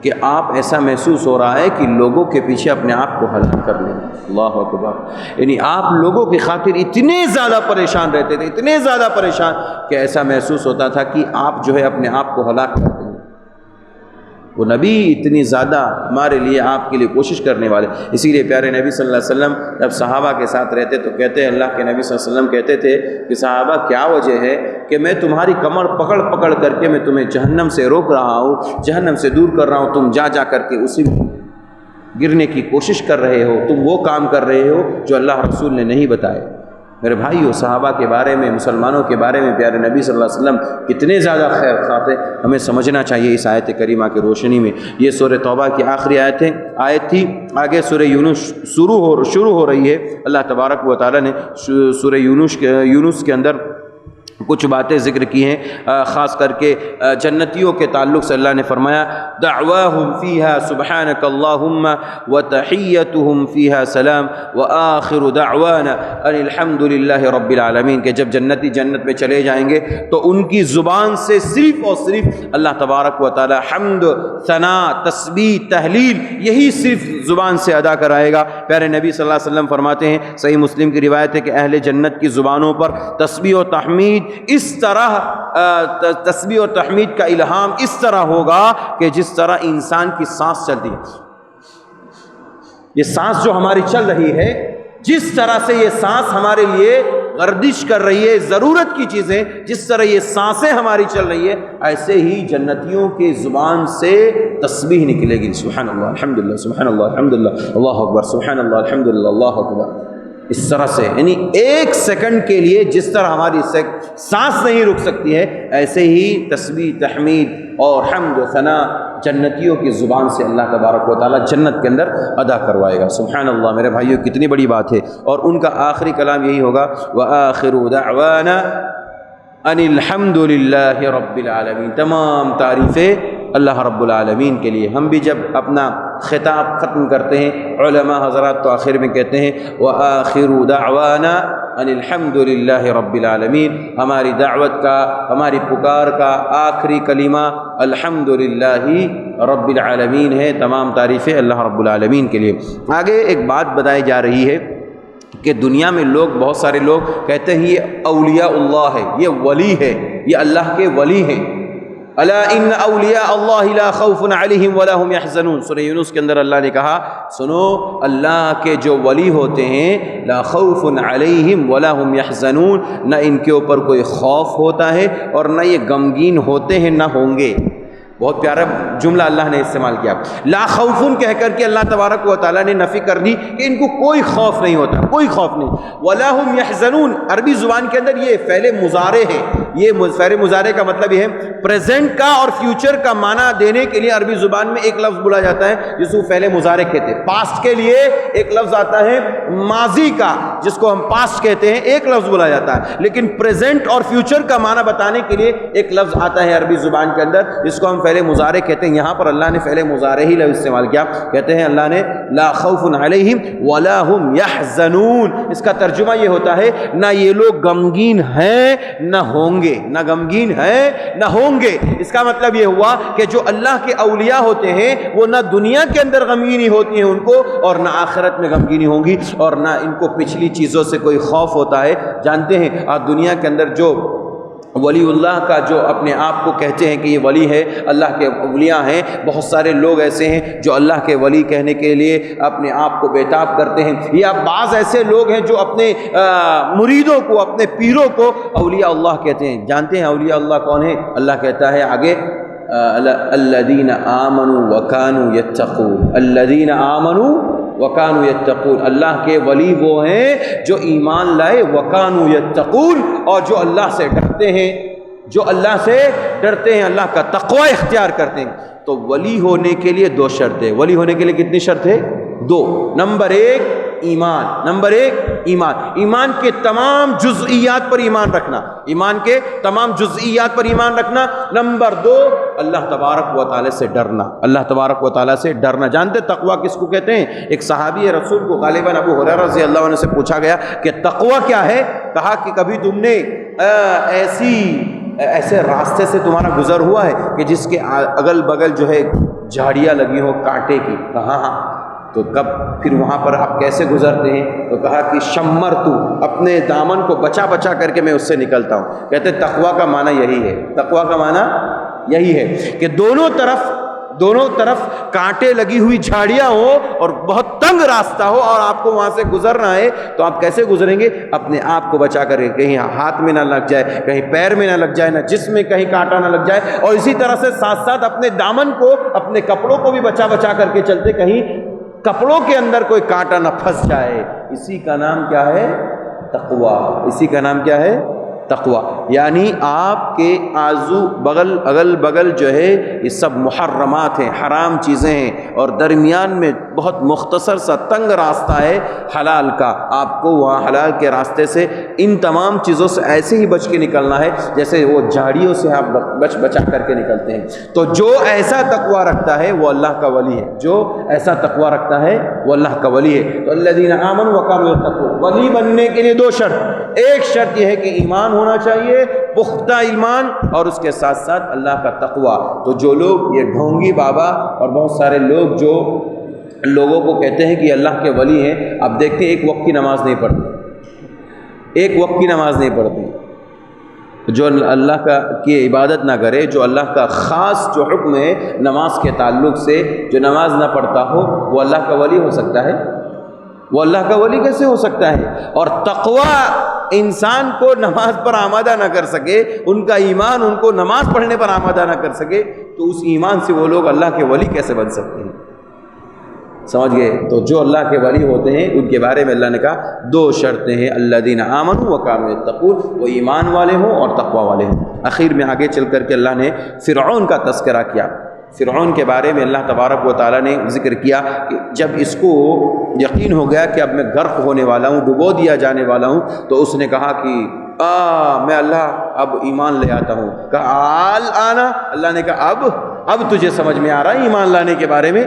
کہ آپ ایسا محسوس ہو رہا ہے کہ لوگوں کے پیچھے اپنے آپ کو ہلاک کر لیں. اللہ اکبر، یعنی آپ لوگوں کی خاطر اتنے زیادہ پریشان رہتے تھے، اتنے زیادہ پریشان کہ ایسا محسوس ہوتا تھا کہ آپ جو ہے اپنے آپ کو ہلاک کر دیں. وہ نبی اتنی زیادہ ہمارے لیے، آپ کے لیے کوشش کرنے والے. اسی لیے پیارے نبی صلی اللہ علیہ وسلم جب صحابہ کے ساتھ رہتے تو کہتے ہیں، اللہ کے نبی صلی اللہ علیہ وسلم کہتے تھے کہ صحابہ کیا وجہ ہے کہ میں تمہاری کمر پکڑ پکڑ کر کے میں تمہیں جہنم سے روک رہا ہوں، جہنم سے دور کر رہا ہوں، تم جا کر کے اسی میں گرنے کی کوشش کر رہے ہو، تم وہ کام کر رہے ہو جو اللہ رسول نے نہیں بتائے. میرے بھائیو، صحابہ کے بارے میں، مسلمانوں کے بارے میں پیارے نبی صلی اللہ علیہ وسلم کتنے زیادہ خیر خواہ تھے، ہمیں سمجھنا چاہیے اس آیت کریمہ کی روشنی میں. یہ سورہ توبہ کی آخری آیت تھی. آگے سورہ یونس شروع ہو رہی ہے. اللہ تبارک و تعالیٰ نے سورہ یونس کے اندر کچھ باتیں ذکر کی ہیں، خاص کر کے جنتیوں کے تعلق سے. اللہ نے فرمایا دعواہم فیہا سبحانک اللہم وتحیتہم فیہا سلام وآخر دعوانا ان الحمد للہ رب العالمین، کہ جب جنتی جنت میں چلے جائیں گے تو ان کی زبان سے صرف اور صرف اللہ تبارک و تعالی حمد، ثنا، تسبیح، تہلیل، یہی صرف زبان سے ادا کرائے گا. پیارے نبی صلی اللہ علیہ وسلم فرماتے ہیں، صحیح مسلم کی روایت ہے کہ اہل جنت کی زبانوں پر تسبیح و تحمید اس طرح تسبیح و تحمید کا الہام اس طرح ہوگا کہ جس طرح انسان کی سانس چلتی ہے. یہ سانس جو ہماری چل رہی ہے، جس طرح سے یہ سانس ہمارے لیے گردش کر رہی ہے، ضرورت کی چیزیں جس طرح یہ سانسیں ہماری چل رہی ہے، ایسے ہی جنتیوں کی زبان سے تسبیح نکلے گی. سبحان اللہ الحمدللہ، سبحان اللہ الحمدللہ، اللہ اکبر، سبحان اللہ الحمدللہ، اللہ اکبر. اس طرح سے، یعنی ایک سیکنڈ کے لیے جس طرح ہماری سانس نہیں رک سکتی ہے، ایسے ہی تسبیح، تحمید اور حمد و ثنا جنتیوں کی زبان سے اللہ تبارک و تعالیٰ جنت کے اندر ادا کروائے گا۔ سبحان اللہ میرے بھائیوں، کتنی بڑی بات ہے۔ اور ان کا آخری کلام یہی ہوگا، وَآخِرُ دَعْوَانَا أَنِ الْحَمْدُ لِلَّهِ رَبِّ الْعَالَمِينَ۔ تمام تعریفیں اللہ رب العالمین کے لیے۔ ہم بھی جب اپنا خطاب ختم کرتے ہیں، علماء حضرات تو آخر میں کہتے ہیں وَآخِرُ دَعْوَانَا أَنِ الْحَمْدُ لِلَّهِ رَبِّ الْعَالَمِينَ، ہماری دعوت کا، ہماری پکار کا آخری کلمہ الحمد للہ رب العالمین ہے۔ تمام تعریفیں اللہ رب العالمین کے لیے۔ آگے ایک بات بتائی جا رہی ہے کہ دنیا میں لوگ، بہت سارے لوگ کہتے ہیں یہ اولیاء اللہ ہے، یہ ولی ہے، یہ اللہ کے ولی ہیں۔ الا ان اولیاء اللہ لا خوف علیہم ولا هم يحزنون، سورہ یونس کے اندر اللہ نے کہا سنو، اللہ کے جو ولی ہوتے ہیں لا خوف علیہم ولا هم يحزنون، نہ ان کے اوپر کوئی خوف ہوتا ہے اور نہ یہ غمگین ہوتے ہیں، نہ ہوں گے۔ بہت پیارا جملہ اللہ نے استعمال کیا، لا خوفن کہہ کر کے اللہ تبارک و تعالیٰ نے نفی کر دی کہ ان کو کوئی خوف نہیں ہوتا، کوئی خوف نہیں۔ ولا هم يحزنون، عربی زبان کے اندر یہ فعل مضارع ہے۔ یہ فعل مضارع کا مطلب یہ ہے پریزنٹ کا اور فیوچر کا معنی دینے کے لیے عربی زبان میں ایک لفظ بولا جاتا ہے جس کو فعل مضارع کہتے ہیں۔ پاسٹ کے لیے ایک لفظ آتا ہے ماضی کا، جس کو ہم پاسٹ کہتے ہیں، ایک لفظ بولا جاتا ہے۔ لیکن پریزنٹ اور فیوچر کا معنی بتانے کے لیے ایک لفظ آتا ہے عربی زبان کے اندر جس کو ہم فعل مضارع کہتے ہیں۔ یہاں پر اللہ نے فعل مضارع ہی لفظ استعمال کیا، کہتے ہیں اللہ نے لا خوف علیہم ولا هم يحزنون۔ اس کا ترجمہ یہ ہوتا ہے نہ یہ لوگ غمگین ہیں نہ ہوں گے، نہ غمگین ہیں نہ ہوں گے۔ اس کا مطلب یہ ہوا کہ جو اللہ کے اولیاء ہوتے ہیں وہ نہ دنیا کے اندر غمگینی ہوتی ہے ان کو، اور نہ آخرت میں غمگینی ہوں گی، اور نہ ان کو پچھلی چیزوں سے کوئی خوف ہوتا ہے۔ جانتے ہیں آج دنیا کے اندر جو ولی اللہ کا جو اپنے آپ کو کہتے ہیں کہ یہ ولی ہے، اللہ کے اولیاء ہیں، بہت سارے لوگ ایسے ہیں جو اللہ کے ولی کہنے کے لیے اپنے آپ کو بےتاب کرتے ہیں، یا بعض ایسے لوگ ہیں جو اپنے مریدوں کو، اپنے پیروں کو اولیاء اللہ کہتے ہیں۔ جانتے ہیں اولیاء اللہ کون ہیں؟ اللہ کہتا ہے آگے الذین آمنوا وکانوا یتقون، الذین آمنوا وکانوا یتقون، اللہ کے ولی وہ ہیں جو ایمان لائے، وکانوا یتقون، اور جو اللہ سے ڈرتے ہیں، جو اللہ سے ڈرتے ہیں، اللہ کا تقوی اختیار کرتے ہیں۔ تو ولی ہونے کے لیے دو شرطیں، ولی ہونے کے لیے کتنی شرط ہے؟ دو۔ نمبر ایک ایمان، نمبر ایک ایمان، ایمان کے تمام جزئیات پر ایمان رکھنا، ایمان کے تمام جزئیات پر ایمان رکھنا۔ نمبر دو اللہ تبارک و تعالیٰ سے ڈرنا، اللہ تبارک و تعالیٰ سے ڈرنا۔ جانتے تقوی کس کو کہتے ہیں؟ ایک صحابی رسول کو غالباً ابو ہریرہ رضی اللہ عنہ سے پوچھا گیا کہ تقوی کیا ہے؟ کہا کہ کبھی تم نے ایسے راستے سے تمہارا گزر ہوا ہے کہ جس کے اگل بغل جو ہے جھاڑیاں لگی ہو کانٹے کی؟ کہا ہاں۔ تو کب پھر وہاں پر آپ کیسے گزرتے ہیں؟ تو کہا کہ شمر تو، اپنے دامن کو بچا بچا کر کے میں اس سے نکلتا ہوں۔ کہتے تقوی کا معنی یہی ہے، تقوی کا معنی یہی ہے کہ دونوں طرف کانٹے لگی ہوئی جھاڑیاں ہو اور بہت تنگ راستہ ہو اور آپ کو وہاں سے گزرنا ہے، تو آپ کیسے گزریں گے؟ اپنے آپ کو بچا کر، کہیں ہاتھ میں نہ لگ جائے، کہیں پیر میں نہ لگ جائے، نہ جسم میں کہیں کانٹا نہ لگ جائے، اور اسی طرح سے ساتھ ساتھ اپنے دامن کو، اپنے کپڑوں کو بھی بچا بچا کر کے چلتے، کہیں کپڑوں کے اندر کوئی کانٹا نہ پھنس جائے۔ اسی کا نام کیا ہے؟ تقوی۔ اسی کا نام کیا ہے؟ تقوی۔ یعنی آپ کے اگل بغل جو ہے یہ سب محرمات ہیں، حرام چیزیں ہیں، اور درمیان میں بہت مختصر سا تنگ راستہ ہے حلال کا۔ آپ کو وہاں حلال کے راستے سے ان تمام چیزوں سے ایسے ہی بچ کے نکلنا ہے جیسے وہ جھاڑیوں سے آپ بچا کر کے نکلتے ہیں۔ تو جو ایسا تقوی رکھتا ہے وہ اللہ کا ولی ہے، جو ایسا تقوی رکھتا ہے وہ اللہ کا ولی ہے۔ تو الذین آمنوا وکانوا یتقون، ولی بننے کے لیے دو شرط، ایک شرط یہ ہے کہ ایمان ہونا چاہیے، پختہ ایمان، اور اس کے ساتھ ساتھ اللہ کا تقوی۔ تو جو لوگ یہ ڈھونگی بابا اور بہت سارے لوگ جو لوگوں کو کہتے ہیں کہ اللہ کے ولی ہیں، آپ دیکھتے ہیں ایک وقت کی نماز نہیں پڑھتے، ایک وقت کی نماز نہیں پڑھتے۔ جو اللہ کی عبادت نہ کرے، جو اللہ کا خاص جو حکم ہے نماز کے تعلق سے، جو نماز نہ پڑھتا ہو، وہ اللہ کا ولی ہو سکتا ہے؟ وہ اللہ کا ولی کیسے ہو سکتا ہے؟ اور تقوی انسان کو نماز پر آمادہ نہ کر سکے، ان کا ایمان ان کو نماز پڑھنے پر آمادہ نہ کر سکے، تو اس ایمان سے وہ لوگ اللہ کے ولی کیسے بن سکتے ہیں؟ سمجھ گئے؟ تو جو اللہ کے ولی ہوتے ہیں ان کے بارے میں اللہ نے کہا 2 شرطیں ہیں، الذین آمنوا وکانوا یتقون، وہ ایمان والے ہوں اور تقوی والے ہوں۔ آخر میں آگے چل کر کے اللہ نے فرعون کا تذکرہ کیا۔ فرعون کے بارے میں اللہ تبارک و تعالیٰ نے ذکر کیا کہ جب اس کو یقین ہو گیا کہ اب میں غرق ہونے والا ہوں، ڈبو دیا جانے والا ہوں، تو اس نے کہا کہ میں اللہ اب ایمان لے آتا ہوں۔ کہا آنا، اللہ نے کہا اب تجھے سمجھ میں آ رہا ہے ایمان لانے کے بارے میں،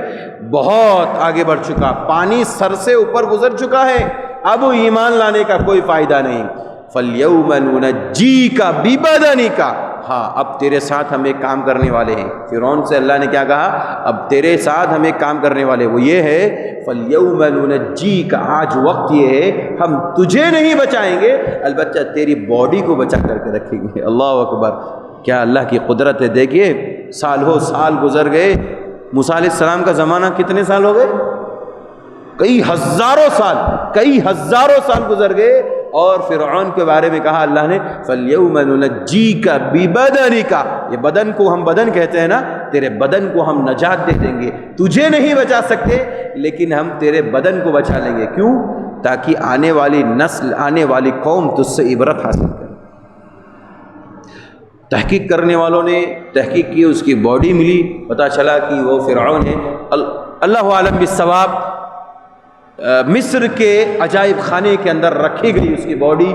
بہت آگے بڑھ چکا، پانی سر سے اوپر گزر چکا ہے، اب ایمان لانے کا کوئی فائدہ نہیں۔ فَالْيَوْمَ نُنَجِّيكَ بِبَدَنِكَ، ہاں اب تیرے ساتھ ہم ایک کام کرنے والے ہیں۔ فرعون سے اللہ نے کیا کہا؟ اب تیرے ساتھ ہم ایک کام کرنے والے، وہ یہ ہے فَالْيَوْمَ نُنَجِّيكَ، آج وقت یہ ہے ہم تجھے نہیں بچائیں گے، البتہ تیری باڈی کو بچا کر کے رکھیں گے۔ اللہ اکبر، کیا اللہ کی قدرت ہے! دیکھیے سالوں سال گزر گئے، موسیٰ علیہ السلام کا زمانہ کتنے سال ہو گئے؟ کئی ہزاروں سال گزر گئے، اور فرعون کے بارے میں کہا اللہ نے فَالْيَوْمَ نُنَجِّيكَ بِبَدَنِكَ، یہ بدن کو ہم بدن کہتے ہیں نا، تیرے بدن کو ہم نجات دے دیں گے، تجھے نہیں بچا سکتے لیکن ہم تیرے بدن کو بچا لیں گے۔ کیوں؟ تاکہ آنے والی نسل، آنے والی قوم تجھ سے عبرت حاصل کرے۔ تحقیق کرنے والوں نے تحقیق کی، اس کی باڈی ملی، پتہ چلا کہ وہ فرعون ہے۔ اللہ عالم بالصواب، مصر کے عجائب خانے کے اندر رکھی گئی اس کی باڈی،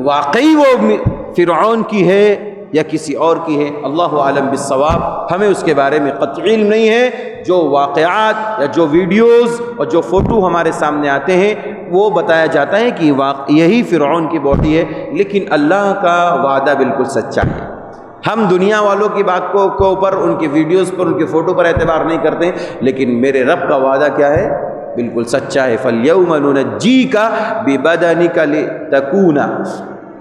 واقعی وہ فرعون کی ہے یا کسی اور کی ہے، اللہ عالم بالصواب، ہمیں اس کے بارے میں قطعی علم نہیں ہے۔ جو واقعات یا جو ویڈیوز اور جو فوٹو ہمارے سامنے آتے ہیں وہ بتایا جاتا ہے کہ یہی فرعون کی باڈی ہے، لیکن اللہ کا وعدہ بالکل سچا ہے۔ ہم دنیا والوں کی بات کو اوپر، ان کی ویڈیوز پر، ان کے فوٹو پر اعتبار نہیں کرتے، لیکن میرے رب کا وعدہ کیا ہے؟ بالکل سچا ہے۔ فَالْيَوْمَ نُنَجِّيكَ بِبَدَنِكَ لِتَكُونَ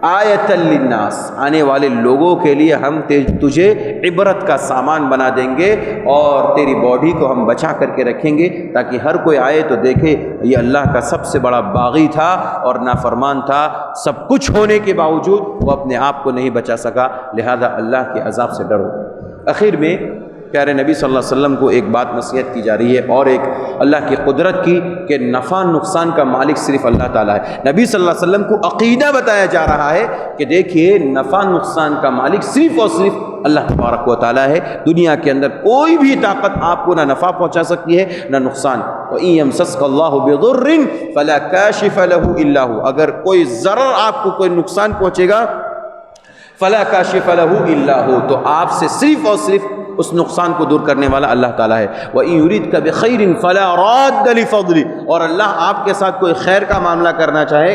آیَةً لِلنَّاسِ، آنے والے لوگوں کے لیے ہم تجھے عبرت کا سامان بنا دیں گے، اور تیری باڈی کو ہم بچا کر کے رکھیں گے تاکہ ہر کوئی آئے تو دیکھے یہ اللہ کا سب سے بڑا باغی تھا اور نافرمان تھا، سب کچھ ہونے کے باوجود وہ اپنے آپ کو نہیں بچا سکا، لہذا اللہ کے عذاب سے ڈرو۔ آخر میں پیارے نبی صلی اللہ علیہ وسلم کو ایک بات نصیحت کی جا رہی ہے، اور ایک اللہ کی قدرت کی، کہ نفع نقصان کا مالک صرف اللہ تعالیٰ ہے۔ نبی صلی اللہ علیہ وسلم کو عقیدہ بتایا جا رہا ہے کہ دیکھیے نفع نقصان کا مالک صرف اور صرف اللہ تبارک و تعالیٰ ہے۔ دنیا کے اندر کوئی بھی طاقت آپ کو نہ نفع پہنچا سکتی ہے نہ نقصان۔ وَإِن يَمْسَسْكَ اللَّهُ بِضُرٍّ فَلَا كَاشِفَ لَهُ إِلَّا هُوَ، اگر کوئی ضرر آپ کو، کوئی نقصان پہنچے گا، فَلَا كَاشِفَ لَهُ إِلَّا هُوَ، تو آپ سے صرف اور صرف اس نقصان کو دور کرنے والا اللہ تعالیٰ ہے۔ وَإِن يُرِدْكَ بِخَيْرٍ فَلَا رَادَّ لِفَضْلِهِ، اور اللہ آپ کے ساتھ کوئی خیر کا معاملہ کرنا چاہے،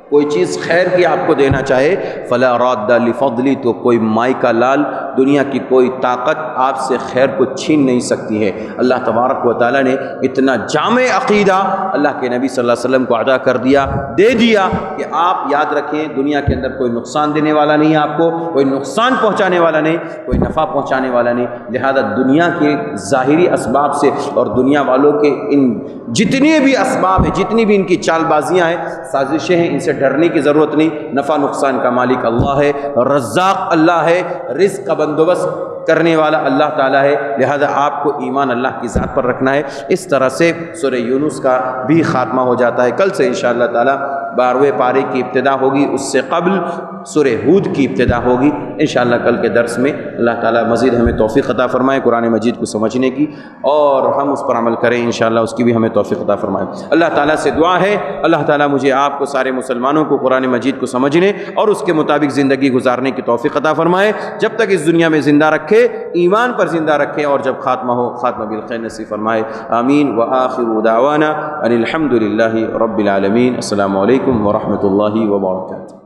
کوئی چیز خیر کی آپ کو دینا چاہے، فلا راد لفضلی، تو کوئی مائی کا لال، دنیا کی کوئی طاقت آپ سے خیر کو چھین نہیں سکتی ہے۔ اللہ تبارک و تعالیٰ نے اتنا جامع عقیدہ اللہ کے نبی صلی اللہ علیہ وسلم کو عطا کر دیا، دے دیا، کہ آپ یاد رکھیں دنیا کے اندر کوئی نقصان دینے والا نہیں ہے، آپ کو کوئی نقصان پہنچانے والا نہیں، کوئی نفع پہنچانے والا نہیں۔ لہذا دنیا کے ظاہری اسباب سے اور دنیا والوں کے ان جتنے بھی اسباب ہیں، جتنی بھی ان کی چال بازیاں ہیں، سازشیں ہیں، ان سے ڈرنے کی ضرورت نہیں۔ نفع نقصان کا مالک اللہ ہے، رزاق اللہ ہے، رزق کا بندوبست کرنے والا اللہ تعالیٰ ہے، لہذا آپ کو ایمان اللہ کی ذات پر رکھنا ہے۔ اس طرح سے سورہ یونس کا بھی خاتمہ ہو جاتا ہے۔ کل سے انشاءاللہ تعالیٰ 12ویں پارے کی ابتدا ہوگی، اس سے قبل سورہ ہود کی ابتدا ہوگی انشاءاللہ۔ کل کے درس میں اللہ تعالیٰ مزید ہمیں توفیق عطا فرمائے قرآن مجید کو سمجھنے کی، اور ہم اس پر عمل کریں انشاءاللہ، اس کی بھی ہمیں توفیق عطا فرمائے۔ اللہ تعالیٰ سے دعا ہے اللہ تعالیٰ مجھے آپ کو، سارے مسلمانوں کو قرآن مجید کو سمجھنے اور اس کے مطابق زندگی گزارنے کی توفیق عطا فرمائے۔ جب تک اس دنیا میں زندہ رکھے، ایمان پر زندہ رکھے، اور جب خاتمہ ہو خاتمہ بالخیر نصیب فرمائے۔ آمین۔ وآخر دعوانا ان الحمد للہ رب العالمین۔ السلام علیکم ورحمۃ اللہ وبرکاتہ۔